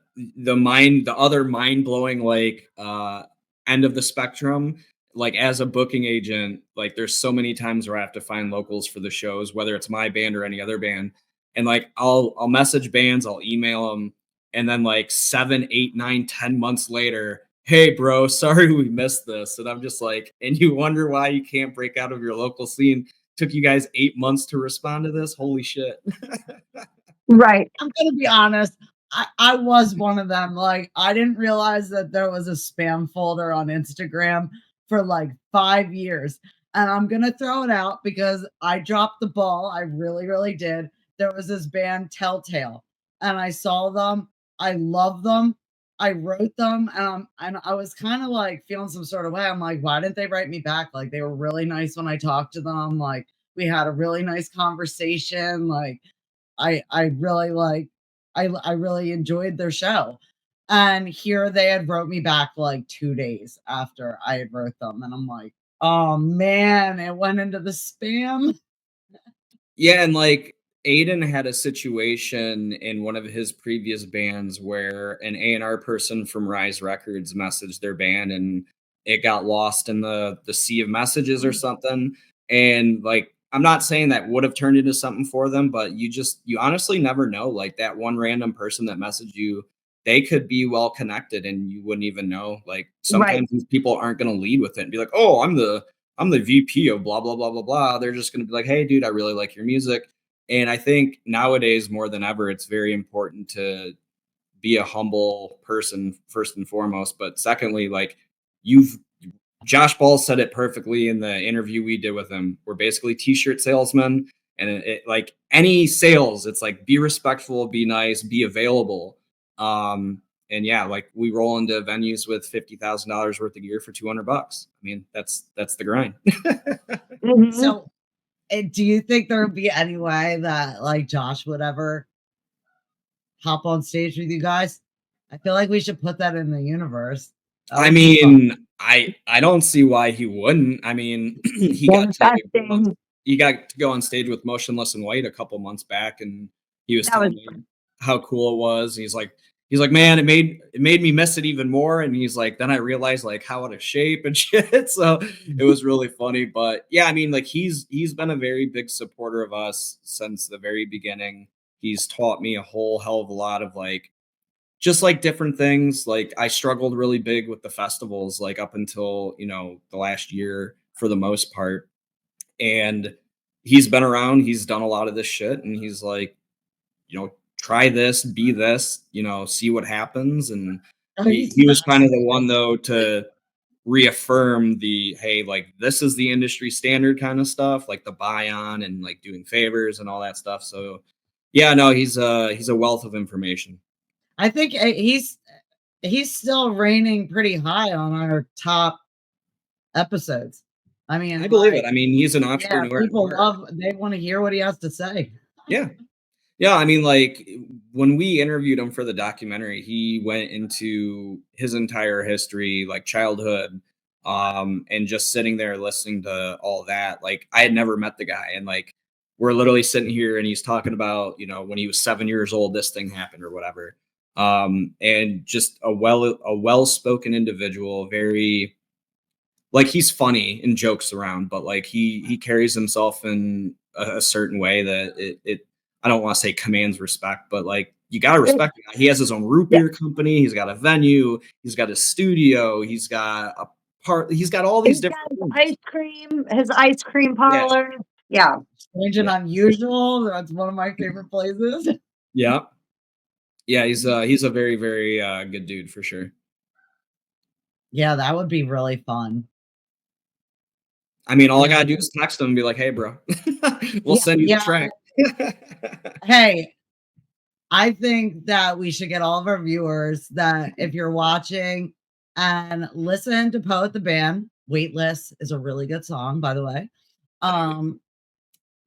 other mind-blowing like end of the spectrum, like as a booking agent, like there's so many times where I have to find locals for the shows, whether it's my band or any other band. And like I'll message bands, I'll email them, and then like 7, 8, 9, 10 months later, hey bro, sorry we missed this. And I'm just like, and you wonder why you can't break out of your local scene. Took you guys 8 months to respond to this. Holy shit. Right. I'm gonna be honest, I was one of them, like, I didn't realize that there was a spam folder on Instagram for, like, 5 years, and I'm gonna throw it out because I dropped the ball, I really, really did. There was this band, Telltale, and I saw them, I love them, I wrote them, and I was kinda, like, feeling some sort of way, I'm like, "Why didn't they write me back?" Like, they were really nice when I talked to them, like, we had a really nice conversation, like, I really like I really enjoyed their show. And here they had wrote me back like 2 days after I had wrote them, and I'm like, "Oh, man, it went into the spam." Yeah, and like Aiden had a situation in one of his previous bands where an A&R person from Rise Records messaged their band and it got lost in the sea of messages or something. And like I'm not saying that would have turned into something for them, but you honestly never know. Like that one random person that messaged you, they could be well connected and you wouldn't even know. Like Right. sometimes these people aren't going to lead with it and be like, "Oh, I'm the VP of blah blah blah blah blah." They're just going to be like, "Hey, dude, I really like your music." And I think nowadays more than ever, it's very important to be a humble person first and foremost. But secondly, like you've Josh Ball said it perfectly in the interview we did with him. We're basically t-shirt salesmen, and like any sales, it's like be respectful, be nice, be available. And yeah, like we roll into venues with $50,000 worth of gear for $200. I mean, that's the grind. Mhm. So, do you think there would be any way that, like, Josh would ever hop on stage with you guys? I feel like we should put that in the universe. That I would be fun. mean, I don't see why he wouldn't. I mean, Manifesting. he got to go on stage with Motionless in White a couple months back, and he was That was telling me how cool it was. He's like he's like, man, it made me miss it even more. And he's like, then I realized like how out of shape and shit. So it was really funny. But yeah, I mean, like he's been a very big supporter of us since the very beginning. He's taught me a whole hell of a lot of like just like different things. Like I struggled really big with the festivals, like up until, the last year for the most part. And he's been around, he's done a lot of this shit. And he's like, try this, be this, see what happens. And Oh, he was kind of the one though to reaffirm the, hey, like this is the industry standard kind of stuff, like the buy on and like doing favors and all that stuff. So yeah, no, he's a wealth of information. I think he's still reigning pretty high on our top episodes. I mean, I believe it. I mean, he's an entrepreneur. people they want to hear what he has to say. Yeah. Yeah, I mean, like when we interviewed him for the documentary, he went into his entire history, like childhood, and just sitting there listening to all that. Like I had never met the guy, and like we're literally sitting here, and he's talking about, when he was 7 years old, this thing happened or whatever. And just a well spoken individual, very like he's funny and jokes around, but like he carries himself in a certain way that it I don't want to say commands respect, but like you got to respect him. He has his own root beer company. He's got a venue. He's got a studio. He's got a part. He's got all these different his ice cream parlor. Yeah. Strange and unusual. That's one of my favorite places. Yeah. Yeah. He's a very, very good dude for sure. Yeah, that would be really fun. I mean, all I gotta do is text him and be like, "Hey, bro, we'll send you the track." Hey, I think that we should get all of our viewers that if you're watching and listen to Poet the Band, Weightless is a really good song, by the way.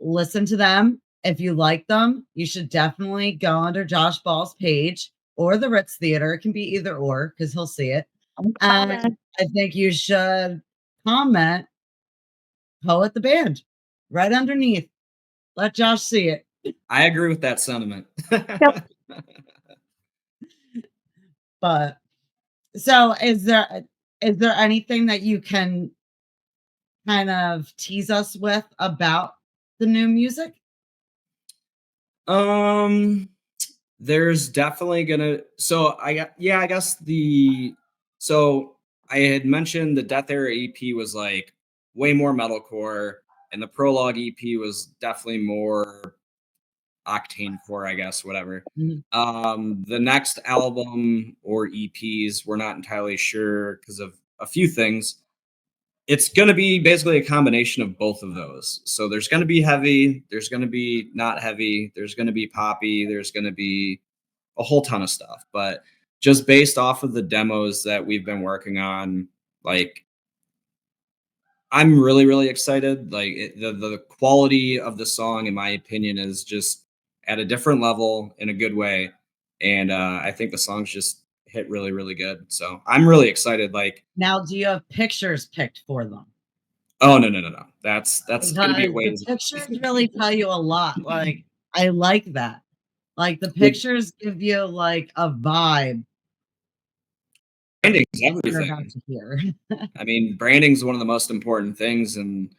Listen to them. If you like them, you should definitely go under Josh Ball's page or the Ritz Theater. It can be either or because he'll see it. And I think you should comment Poet the Band right underneath. Let Josh see it. I agree with that sentiment. But so is there anything that you can kind of tease us with about the new music? There's definitely gonna I guess I had mentioned the Death Era EP was like way more metalcore, and the Prologue EP was definitely more octane core, I guess, whatever. The next album or EPs, we're not entirely sure because of a few things. It's going to be basically a combination of both of those. So there's going to be heavy, there's going to be not heavy, there's going to be poppy, there's going to be a whole ton of stuff. But just based off of the demos that we've been working on, like I'm really, really excited. Like the quality of the song, in my opinion, is just at a different level in a good way. And I think the songs just hit really, really good. So I'm really excited. Like now, do you have pictures picked for them? Oh no. That's gonna be a the pictures really tell you a lot. Like I like that. Like the pictures give you like a vibe. Branding's everything. I mean, branding's one of the most important things, and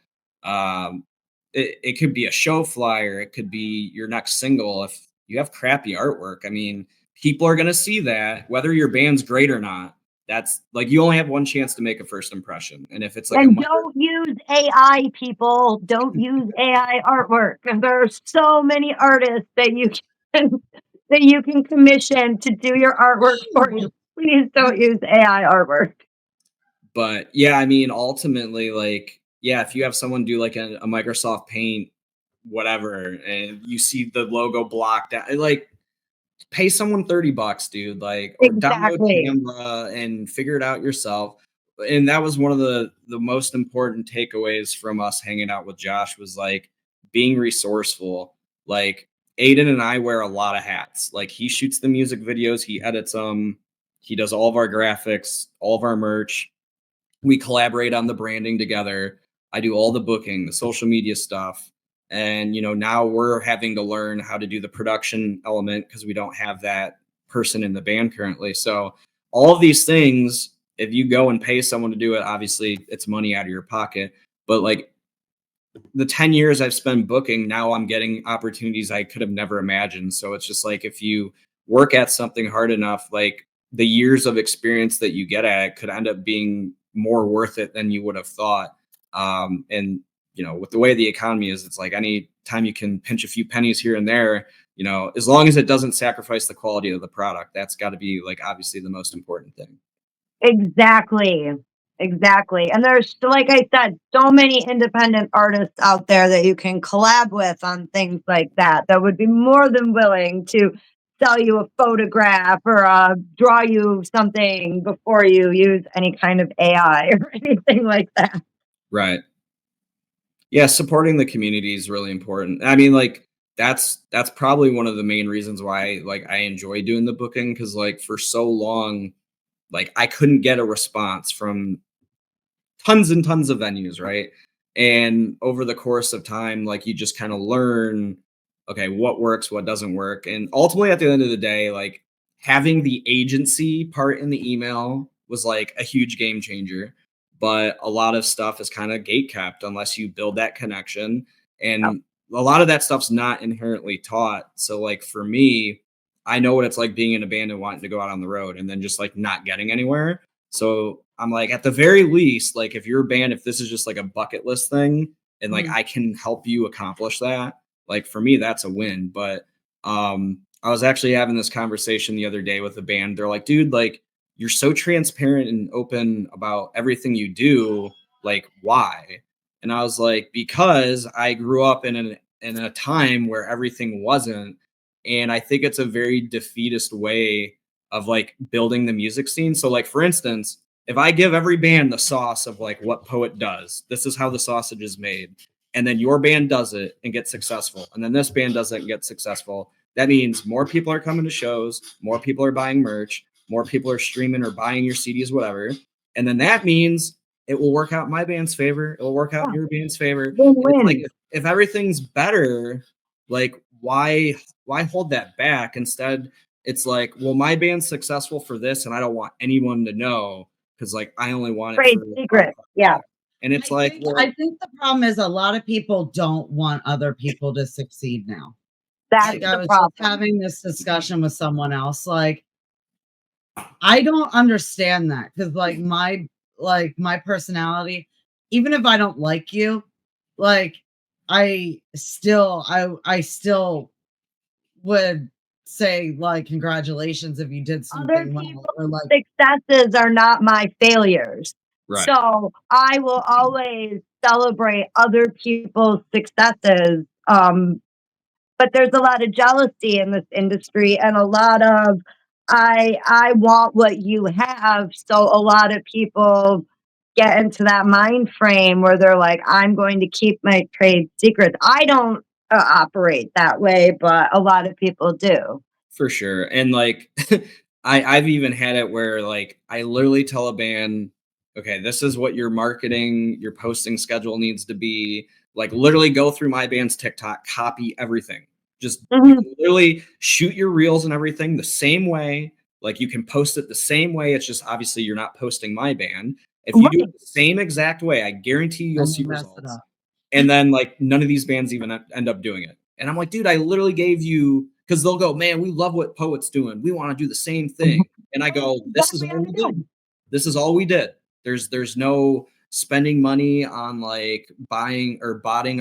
it could be a show flyer, it could be your next single. If you have crappy artwork, I mean, people are gonna see that, whether your band's great or not. That's like you only have one chance to make a first impression, and if it's like, and don't use AI, people. Don't use AI artwork. And there are so many artists that you can commission to do your artwork for you. Please don't use AI artwork. But yeah, I mean, ultimately, like, yeah, if you have someone do like a Microsoft Paint, whatever, and you see the logo blocked out, like, pay someone $30, dude. Like, or download Canva and figure it out yourself. And that was one of the most important takeaways from us hanging out with Josh was like being resourceful. Like Aiden and I wear a lot of hats. Like he shoots the music videos, he edits them, he does all of our graphics, all of our merch. We collaborate on the branding together. I do all the booking, the social media stuff. And, now we're having to learn how to do the production element because we don't have that person in the band currently. So all of these things, if you go and pay someone to do it, obviously it's money out of your pocket. But like the 10 years I've spent booking, now I'm getting opportunities I could have never imagined. So it's just like if you work at something hard enough, like the years of experience that you get at it could end up being more worth it than you would have thought. And you know, with the way the economy is, it's like any time you can pinch a few pennies here and there, you know, as long as it doesn't sacrifice the quality of the product, that's got to be like obviously the most important thing. Exactly. Exactly. And there's, like I said, so many independent artists out there that you can collab with on things like that that would be more than willing to sell you a photograph or draw you something before you use any kind of AI or anything like that. Right. Yeah, supporting the community is really important. I mean, like that's probably one of the main reasons why like I enjoy doing the booking, because like for so long, like I couldn't get a response from tons and tons of venues, right? And over the course of time, like you just kind of learn, okay, what works, what doesn't work. And ultimately at the end of the day, like having the agency part in the email was like a huge game changer. But a lot of stuff is kind of gate kept unless you build that connection. And a lot of that stuff's not inherently taught. So like for me, I know what it's like being in a band and wanting to go out on the road and then just like not getting anywhere. So I'm like, at the very least, like if you're a band, if this is just like a bucket list thing and like I can help you accomplish that, like for me, that's a win. But I was actually having this conversation the other day with a band. They're like, dude, like you're so transparent and open about everything you do. Like, why? And I was like, because I grew up in a time where everything wasn't. And I think it's a very defeatist way of like building the music scene. So like for instance, if I give every band the sauce of like what Poet does, this is how the sausage is made, and then your band does it and gets successful, and then this band does it and gets successful, that means more people are coming to shows, more people are buying merch, more people are streaming or buying your CDs, whatever. And then that means it will work out in my band's favor. It will work out in your band's favor. And it's like Win-win. if everything's better, like why hold that back? Instead, it's like, well, my band's successful for this, and I don't want anyone to know because like I only want it Trade for secret. Yeah. and it's like, well, I think the problem is a lot of people don't want other people to succeed now. That's Like I the was problem. just having this discussion with someone else. Like, I don't understand that because my personality, even if I don't like you, like I still would say like congratulations if you did Other something well, people's or like successes are not my failures. right. So I will always celebrate other people's successes. But there's a lot of jealousy in this industry and a lot of I want what you have. So a lot of people get into that mind frame where they're like, I'm going to keep my trade secrets. I don't operate that way, but a lot of people do. For sure. And like I've even had it where like I literally tell a band, okay, this is what your marketing, your posting schedule needs to be. Like literally go through my band's TikTok, copy everything. Just you Mhm. can literally shoot your reels and everything the same way. Like you can post it the same way. It's just obviously you're not posting my band. If you do Right. it the same exact way, I guarantee you'll and see you mess it results. up. And then like none of these bands even end up doing it. And I'm like, dude, I literally gave you, because they'll go, man, we love what Poet's doing. We want to do the same thing. And I go, this is Exactly all what we I'm did. doing. This is all we did. There's no spending money on like buying or botting,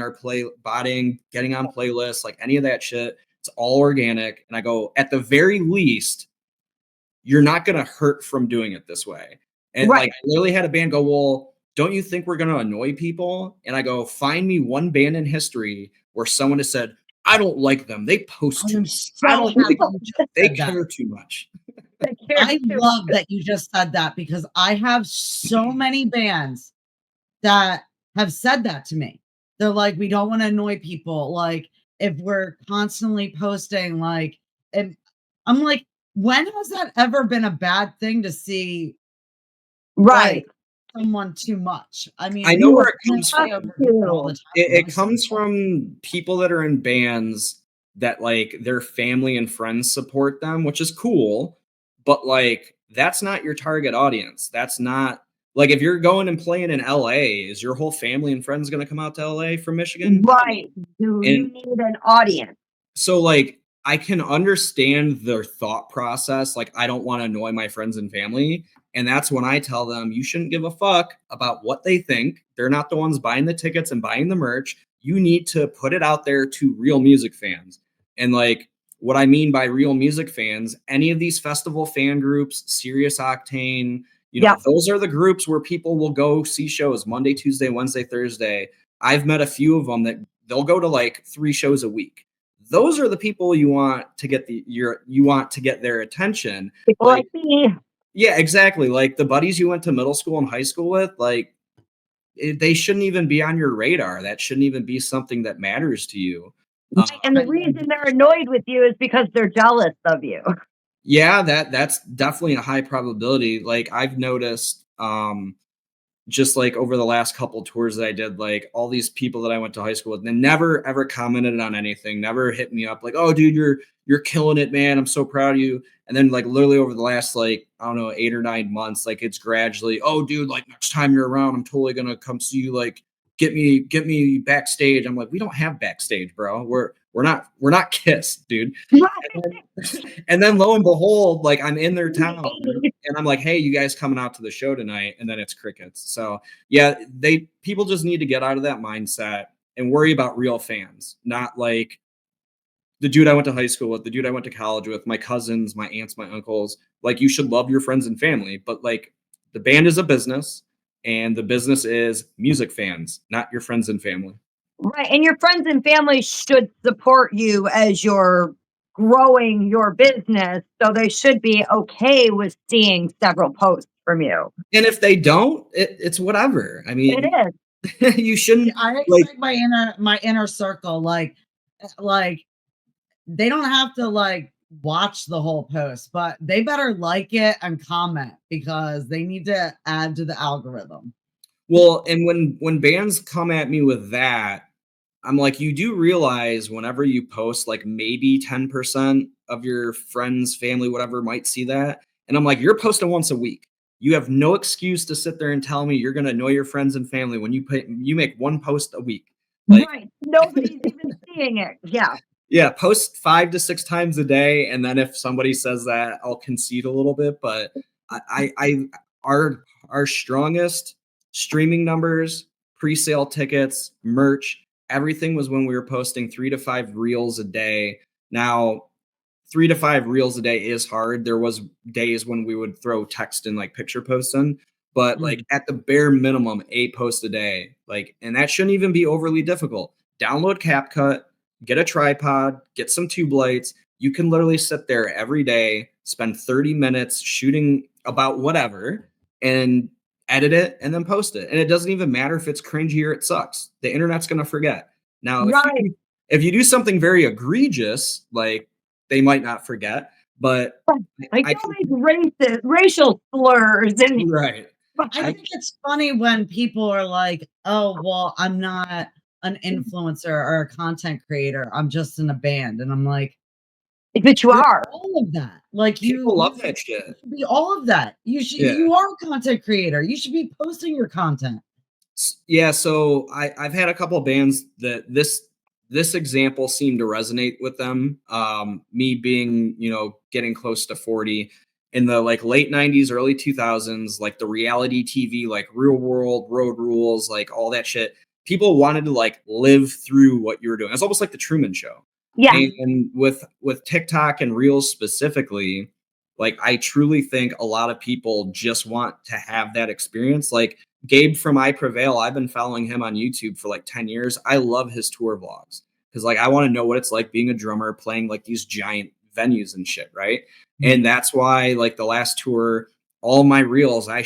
getting on playlists, like any of that shit. It's all organic. And I go, at the very least, you're not going to hurt from doing it this way. And Right. like I literally had a band go, well, don't you think we're going to annoy people? And I go, find me one band in history where someone has said, I don't like them. They post too I'm much. so I don't happy like them. you just They said that. care too much. I love that you just said that because I have so many bands that have said that to me. They're like, we don't want to annoy people. Like, if we're constantly posting, like, and I'm like, when has that ever been a bad thing to see Right. like someone too much? I mean, I know where it I comes say from. over here all the time. It comes from people that are in bands that like their family and friends support them, which is cool, but like that's not your target audience. That's not like if you're going and playing in LA, is your whole family and friends going to come out to LA from Michigan? Right. You And need an audience. so like I can understand their thought process. Like I don't want to annoy my friends and family. And that's when I tell them you shouldn't give a fuck about what they think. They're not the ones buying the tickets and buying the merch. You need to put it out there to real music fans. And like what I mean by real music fans, any of these festival fan groups, Serious Octane, Yep. those are the groups where people will go see shows Monday, Tuesday, Wednesday, Thursday. I've met a few of them that they'll go to like 3 shows a week. Those are the people you want to get their attention. People like me. Yeah, exactly. Like the buddies you went to middle school and high school with, like they shouldn't even be on your radar. That shouldn't even be something that matters to you. Right. And the reason they're annoyed with you is because they're jealous of you. Yeah, that's definitely a high probability. Like I've noticed, just like over the last couple tours that I did, like all these people that I went to high school with, they never ever commented on anything, never hit me up like, "Oh, dude, you're killing it, man. I'm so proud of you." And then like literally over the last like I don't know 8 or 9 months, like it's gradually, "Oh, dude, like next time you're around, I'm totally gonna come see you. Like get me backstage." I'm like, "We don't have backstage, bro. We're not Kiss, dude." And then lo and behold, like I'm in their town and I'm like, "Hey, you guys coming out to the show tonight?" And then it's crickets. So yeah, people just need to get out of that mindset and worry about real fans, not like the dude I went to high school with, the dude I went to college with, my cousins, my aunts, my uncles. Like you should love your friends and family, but like the band is a business and the business is music fans, not your friends and family. Right. And your friends and family should support you as you're growing your business. So they should be okay with seeing several posts from you. And if they don't, it's whatever. I It mean, is. you shouldn't I like expect my inner circle, like they don't have to like watch the whole post, but they better like it and comment because they need to add to the algorithm. well, and when bands come at me with that, I'm like, you do realize whenever you post, like maybe 10% of your friends, family, whatever might see that. And I'm like, you're posting once a week. You have no excuse to sit there and tell me you're gonna annoy your friends and family when you make one post a week. Like, Right. Nobody's even seeing it. Yeah. yeah, post 5 to 6 times a day, and then if somebody says that, I'll concede a little bit. But I our strongest streaming numbers, pre-sale tickets, merch, everything was when we were posting 3 to 5 reels a day. Now, 3 to 5 reels a day is hard. There was days when we would throw text and like picture posts in, but like at the bare minimum, 8 posts a day. Like, and that shouldn't even be overly difficult. Download CapCut, get a tripod, get some tube lights. You can literally sit there every day, spend 30 minutes shooting about whatever, and edit it and then post it. And it doesn't even matter if it's cringy or it sucks. The internet's going to forget. Now, Right. if you do something very egregious, like they might not forget, but Like don't make racial slurs and right. I think it's funny when people are like, "Oh, well, I'm not an influencer or a content creator. I'm just in a band." And I'm like, but you "You're are. all of that. Like People love you that shit. should be all of that. Yeah. You are a content creator. You should be posting your content." Yeah, so I've had a couple of bands that this example seemed to resonate with them. Me being, getting close to 40 in the like late 90s, early 2000s, like the reality TV, like Real World, Road Rules, like all that shit. People wanted to like live through what you were doing. It's almost like the Truman Show. Yeah. And with TikTok and Reels specifically, like I truly think a lot of people just want to have that experience. Like Gabe from I Prevail, I've been following him on YouTube for like 10 years. I love his tour vlogs because like I want to know what it's like being a drummer playing like these giant venues and shit, right? And that's why like the last tour, all my reels I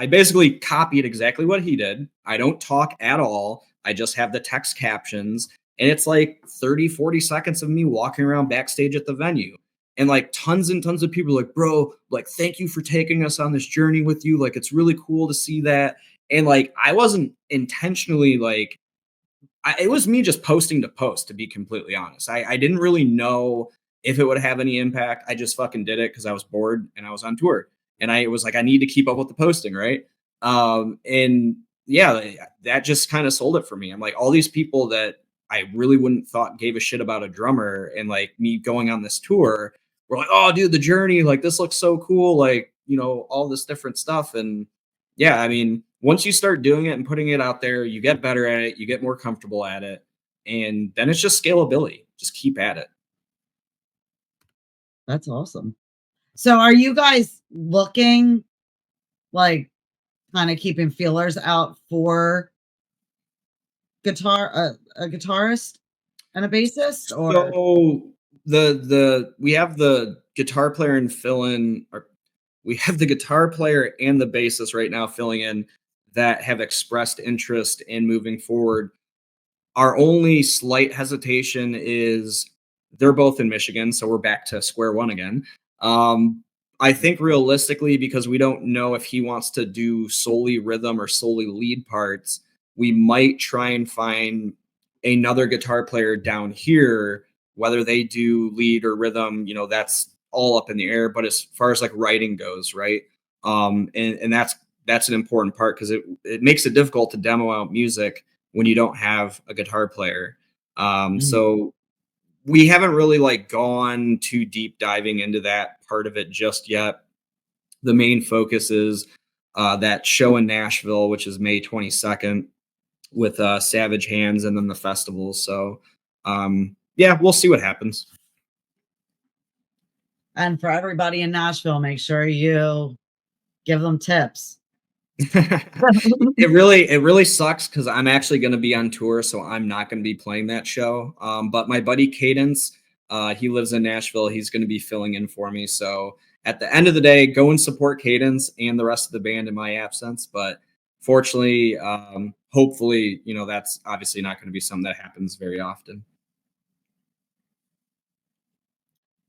basically copied exactly what he did. I don't talk at all. I just have the text captions and it's like 30, 40 seconds of me walking around backstage at the venue. And like tons and tons of people are like, "Bro, like, thank you for taking us on this journey with you. Like, it's really cool to see that." And like, I wasn't intentionally like, it was me just posting to post, to be completely honest. I didn't really know if it would have any impact. I just fucking did it because I was bored and I was on tour. And I was like, I need to keep up with the posting, right? And yeah, that just kind of sold it for me. I'm like, all these people that I really wouldn't thought gave a shit about a drummer and like me going on this tour were like, oh, dude, the journey, like this looks so cool, like, all this different stuff. And yeah, I mean, once you start doing it and putting it out there, you get better at it, you get more comfortable at it, and then it's just scalability. Just keep at it. That's awesome. So are you guys looking, like, kind of keeping feelers out for a guitarist and a bassist, or So we have the guitar player and fill in, or we have the guitar player and the bassist right now filling in that have expressed interest in moving forward. Our only slight hesitation is they're both in Michigan, so we're back to square one again. I think realistically, because we don't know if he wants to do solely rhythm or solely lead parts, we might try and find another guitar player down here, whether they do lead or rhythm, that's all up in the air. But as far as like writing goes, right? And that's an important part because it makes it difficult to demo out music when you don't have a guitar player. So we haven't really like gone too deep diving into that part of it just yet. The main focus is that show in Nashville, which is May 22nd with Savage Hands, and then the festival. So yeah, we'll see what happens. and for everybody in Nashville, make sure you give them tips. It really sucks because I'm actually going to be on tour, so I'm not going to be playing that show. But my buddy Cadence, he lives in Nashville. He's going to be filling in for me. So at the end of the day, go and support Cadence and the rest of the band in my absence. But fortunately, hopefully, that's obviously not going to be something that happens very often.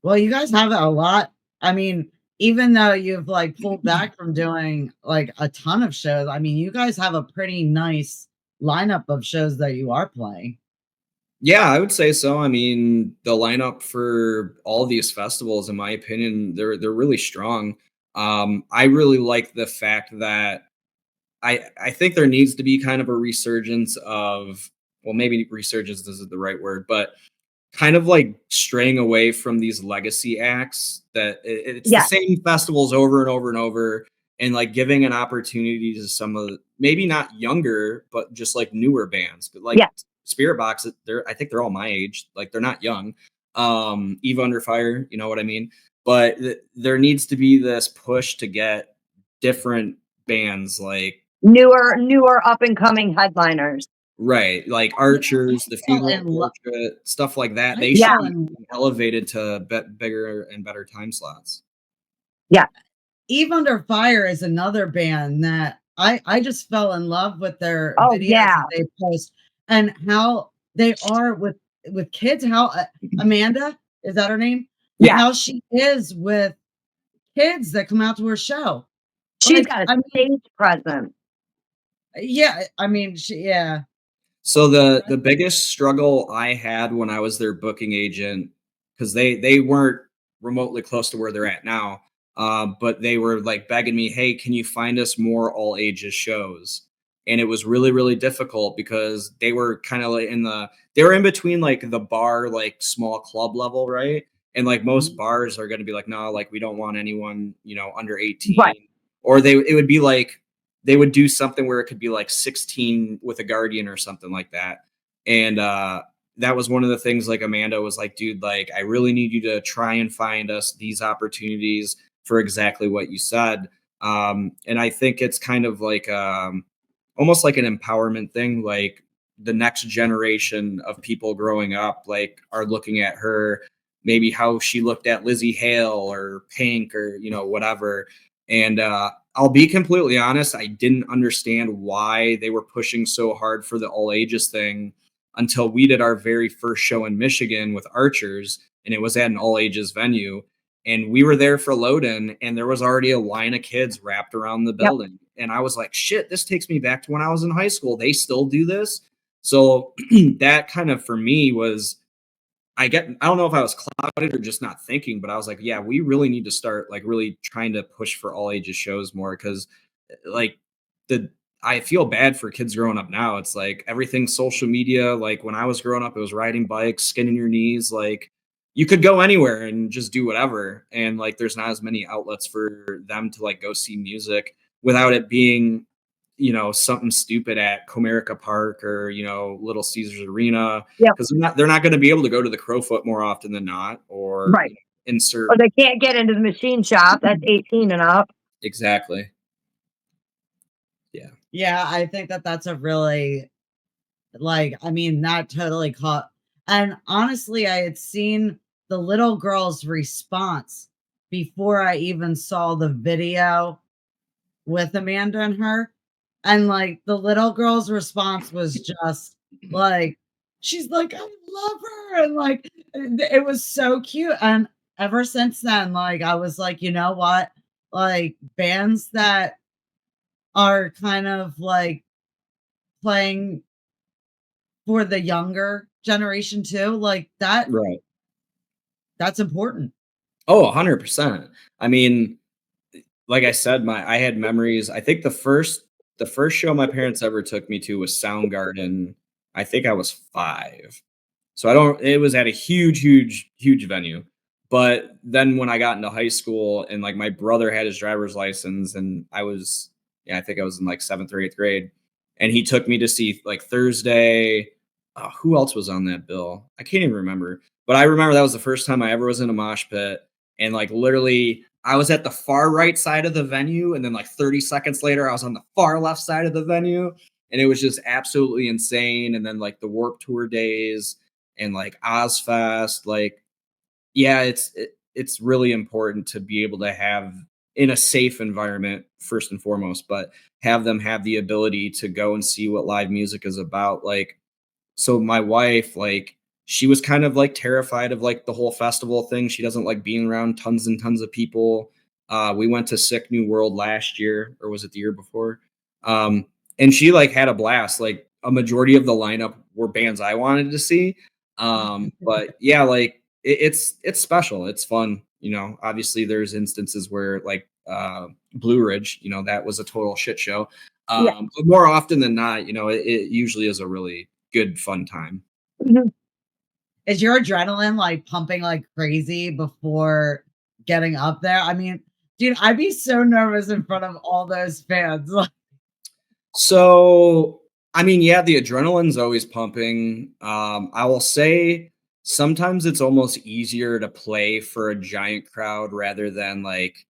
Well, you guys have a lot. I mean, even though you've like pulled back from doing like a ton of shows, I mean, you guys have a pretty nice lineup of shows that you are playing. Yeah, I would say so. I mean, the lineup for all these festivals, in my opinion, they're really strong. I really like the fact that I think there needs to be kind of a resurgence of, well, maybe resurgence isn't the right word, but kind of like straying away from these legacy acts that it's the same festivals over and over and over, and like giving an opportunity to some of maybe not younger, but just like newer bands. But like Spirit Box, I think they're all my age. Like they're not young. Eve Under Fire, you know what I mean? But there needs to be this push to get different bands, like newer up and coming headliners. Right, like Archers, the Funeral Portrait, stuff like that. They should be elevated to bigger and better time slots. Yeah. Eve Under Fire is another band that I just fell in love with their videos that they post and how they are with kids. How Amanda, is that her name? Yeah. How she is with kids that come out to her show. She's got a stage presence. Yeah, I mean, So the biggest struggle I had when I was their booking agent, because they weren't remotely close to where they're at now, but they were like begging me, hey, can you find us more all ages shows? And it was really, really difficult because they were kind of like they were in between like the bar, like small club level, right? And like most bars are going to be like, no, like we don't want anyone, under 18. Right. Or it would be like, they would do something where it could be like 16 with a guardian or something like that. And that was one of the things, like Amanda was like, dude, like, I really need you to try and find us these opportunities for exactly what you said. And I think it's kind of like almost like an empowerment thing. Like the next generation of people growing up, like are looking at her, maybe how she looked at Lizzie Hale or Pink or, whatever. And I'll be completely honest, I didn't understand why they were pushing so hard for the all ages thing until we did our very first show in Michigan with Archers, and it was at an all ages venue. And we were there for load-in, and there was already a line of kids wrapped around the building. And I was like, shit, this takes me back to when I was in high school. They still do this. So that kind of for me was I don't know if I was clouded or just not thinking, but I was like, yeah, we really need to start like really trying to push for all ages shows more because like the I feel bad for kids growing up now. It's like everything's social media. Like when I was growing up, it was riding bikes, skinning your knees. Like you could go anywhere and just do whatever. And like there's not as many outlets for them to like go see music without it being, something stupid at Comerica Park or, Little Caesars Arena Yep. because they're not going to be able to go to the Crowfoot more often than not, or Right. insert Or they can't get into the machine shop. That's 18 and up. exactly. Yeah. Yeah, I think that that's a really like, I mean, that totally caught. And honestly, I had seen the little girl's response before I even saw the video with Amanda and her. And like the little girl's response was just like, she's like, I love her. And like, it was so cute. And ever since then, like, I was like, you know what? Like, bands that are kind of like playing for the younger generation too, like Right. that's important. Oh, 100%. I mean, like I said, I had memories. I think the first show my parents ever took me to was Soundgarden. I think I was 5. So I don't it was at a huge, huge, huge venue. But then when I got into high school and like my brother had his driver's license and yeah, I think I was in like 7th or 8th grade. And he took me to see like Thursday. Who else was on that bill? I can't even remember. But I remember that was the first time I ever was in a mosh pit. And like literally I was at the far right side of the venue. And then like 30 seconds later, I was on the far left side of the venue. And it was just absolutely insane. And then like the Warp Tour days and like Ozfest, like yeah, it's really important to be able to have in a safe environment first and foremost, but have them have the ability to go and see what live music is about. Like so my wife, like, she was kind of like terrified of like the whole festival thing. She doesn't like being around tons and tons of people. We went to Sick New World last year, or was it the year before? Um, and she like had a blast. Like a majority of the lineup were bands I wanted to see. But yeah, like it's special. It's fun. Obviously there's instances where like Blue Ridge, that was a total shit show. Yeah. But more often than not, it usually is a really good fun time. Mhm. Is your adrenaline like pumping like crazy before getting up there? I mean, dude, I'd be so nervous in front of all those fans. So, I mean, yeah, the adrenaline's always pumping. I will say sometimes it's almost easier to play for a giant crowd rather than like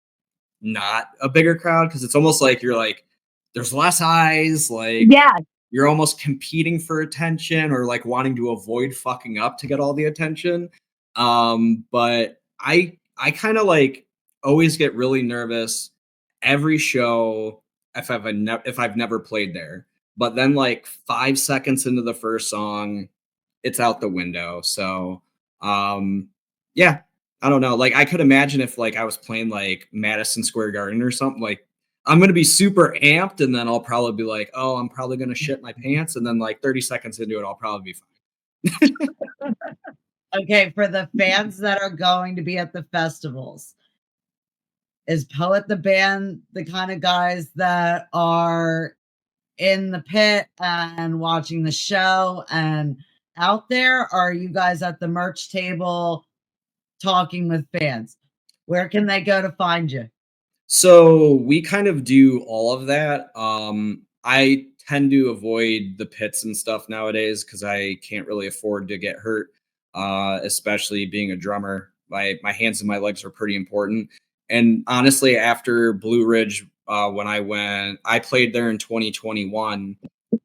not a bigger crowd because it's almost like you're like there's less eyes, like Yeah. you're almost competing for attention or like wanting to avoid fucking up to get all the attention. But I kind of like always get really nervous every show if I've never played there. But then like 5 seconds into the first song, it's out the window. So yeah, I don't know. Like I could imagine if like I was playing like Madison Square Garden or something, like I'm gonna be super amped and then I'll probably be like, oh, I'm probably gonna shit my pants. And then like 30 seconds into it, I'll probably be fine. Okay, for the fans that are going to be at the festivals, is Poet the band the kind of guys that are in the pit and watching the show and out there? Or are you guys at the merch table talking with fans? Where can they go to find you? So we kind of do all of that. I tend to avoid the pits and stuff nowadays because I can't really afford to get hurt. Especially being a drummer, my hands and my legs are pretty important. And honestly, after Blue Ridge, when I played there in 2021,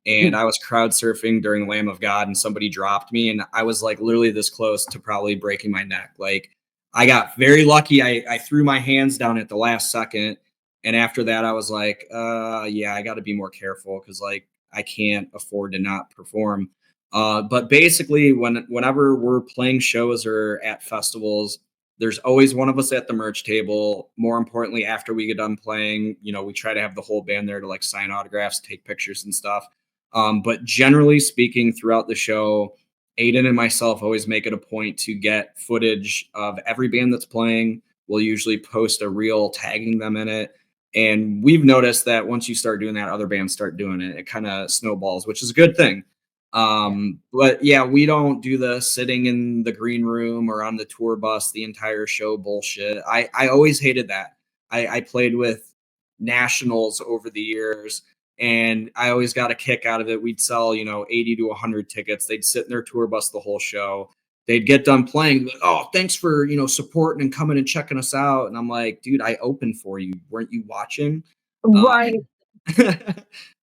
and I was crowd surfing during Lamb of God, and somebody dropped me, and I was like literally this close to probably breaking my neck. Like I got very lucky. I threw my hands down at the last second. And after that, I was like, yeah, I got to be more careful because like I can't afford to not perform. But basically, whenever we're playing shows or at festivals, there's always one of us at the merch table. More importantly, after we get done playing, we try to have the whole band there to like sign autographs, take pictures and stuff. But generally speaking, throughout the show, Aiden and myself always make it a point to get footage of every band that's playing. We'll usually post a reel tagging them in it. And we've noticed that once you start doing that, other bands start doing it. It kind of snowballs, which is a good thing. But yeah, we don't do the sitting in the green room or on the tour bus the entire show bullshit. I always hated that. I played with nationals over the years, and I always got a kick out of it. We'd sell, 80 to 100 tickets. They'd sit in their tour bus the whole show. They'd get done playing. Like, oh, thanks for, supporting and coming and checking us out. And I'm like, dude, I opened for you. Weren't you watching? Right.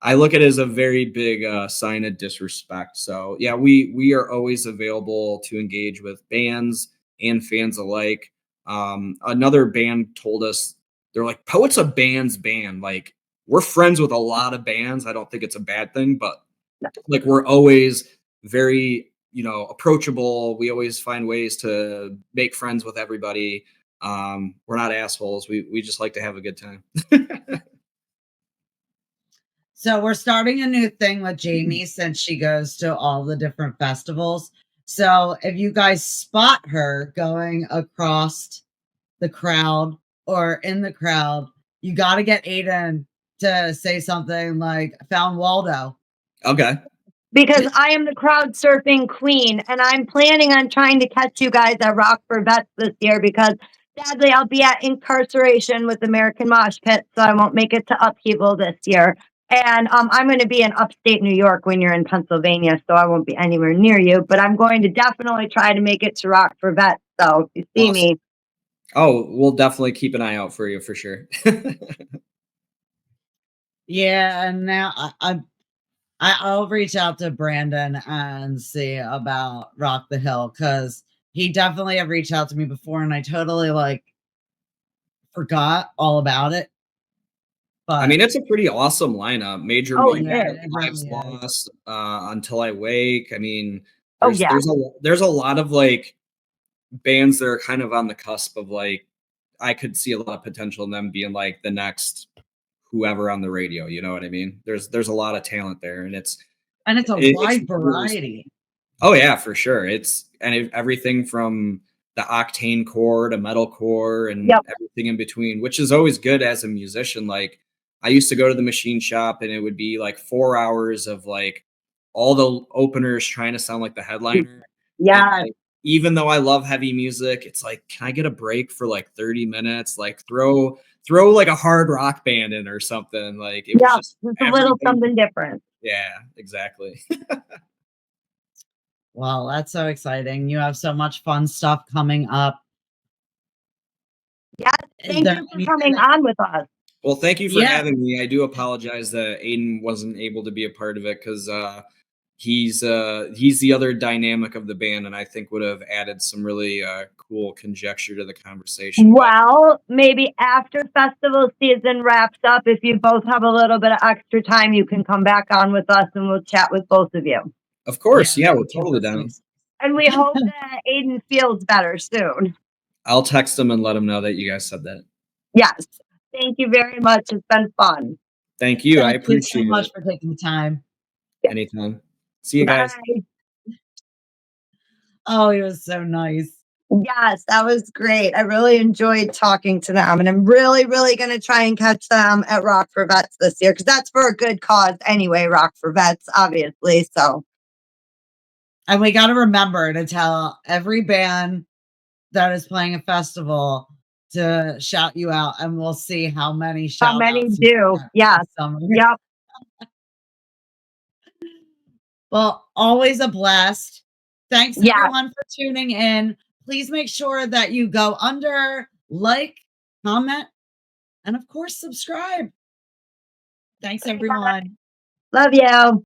I look at it as a very big sign of disrespect. So yeah, we are always available to engage with bands and fans alike. Another band told us, they're like, Poet's a band's band. Like, we're friends with a lot of bands. I don't think it's a bad thing, but like, we're always very, approachable. We always find ways to make friends with everybody. We're not assholes. We just like to have a good time. So we're starting a new thing with Jamie since she goes to all the different festivals. So if you guys spot her going across the crowd or in the crowd, you got to get Aiden to say something like, "Found Waldo." Okay. Because I am the crowd surfing queen, and I'm planning on trying to catch you guys at Rock for Vets this year because sadly I'll be at incarceration with American Mosh Pit, so I won't make it to Upheaval this year. And I'm going to be in upstate New York when you're in Pennsylvania, so I won't be anywhere near you. But I'm going to definitely try to make it to Rock for Vets. So if you see me. Oh, we'll definitely keep an eye out for you for sure. Yeah, and now I'll reach out to Brandon and see about Rock the Hill, because he definitely have reached out to me before, and I totally forgot all about it. But I mean, it's a pretty awesome lineup. Major Oh, Moon, yeah, Lives really is. Lost, Until I Wake. I mean, Oh, there's yeah. there's a lot of bands that are kind of on the cusp of I could see a lot of potential in them being the next whoever on the radio. You know what I mean? There's a lot of talent there, and it's wide variety. Oh yeah, for sure. Everything from the octane core to metalcore and Yep. everything in between, which is always good as a musician. I used to go to the machine shop, and it would be 4 hours of all the openers trying to sound like the headliner. Yeah. And, even though I love heavy music, it's can I get a break for 30 minutes? Throw a hard rock band in or something. It was just It's a little something different. Yeah, exactly. Well, that's so exciting. You have so much fun stuff coming up. Yes, thank you for coming on with us. Well, thank you for having me. I do apologize that Aiden wasn't able to be a part of it because he's the other dynamic of the band, and I think would have added some really cool conjecture to the conversation. Well, maybe after festival season wraps up, if you both have a little bit of extra time, you can come back on with us and we'll chat with both of you. Of course, yeah, we're totally down. And we hope that Aiden feels better soon. I'll text him and let him know that you guys said that. Yes. Thank you very much. It's been fun. Thank you. I appreciate it. Thank you so much for taking the time. Anytime. See you guys. Bye. Oh, he was so nice. Yes, that was great. I really enjoyed talking to them, and I'm really, really going to try and catch them at Rock for Vets this year because that's for a good cause anyway, Rock for Vets, obviously. So, and we got to remember to tell every band that is playing a festival to shout you out, and we'll see how many shout how many do. Yes. Yep. Well, always a blast. Thanks everyone for tuning in. Please make sure that you go under, like, comment, and of course, subscribe. Thanks, everyone. Love you.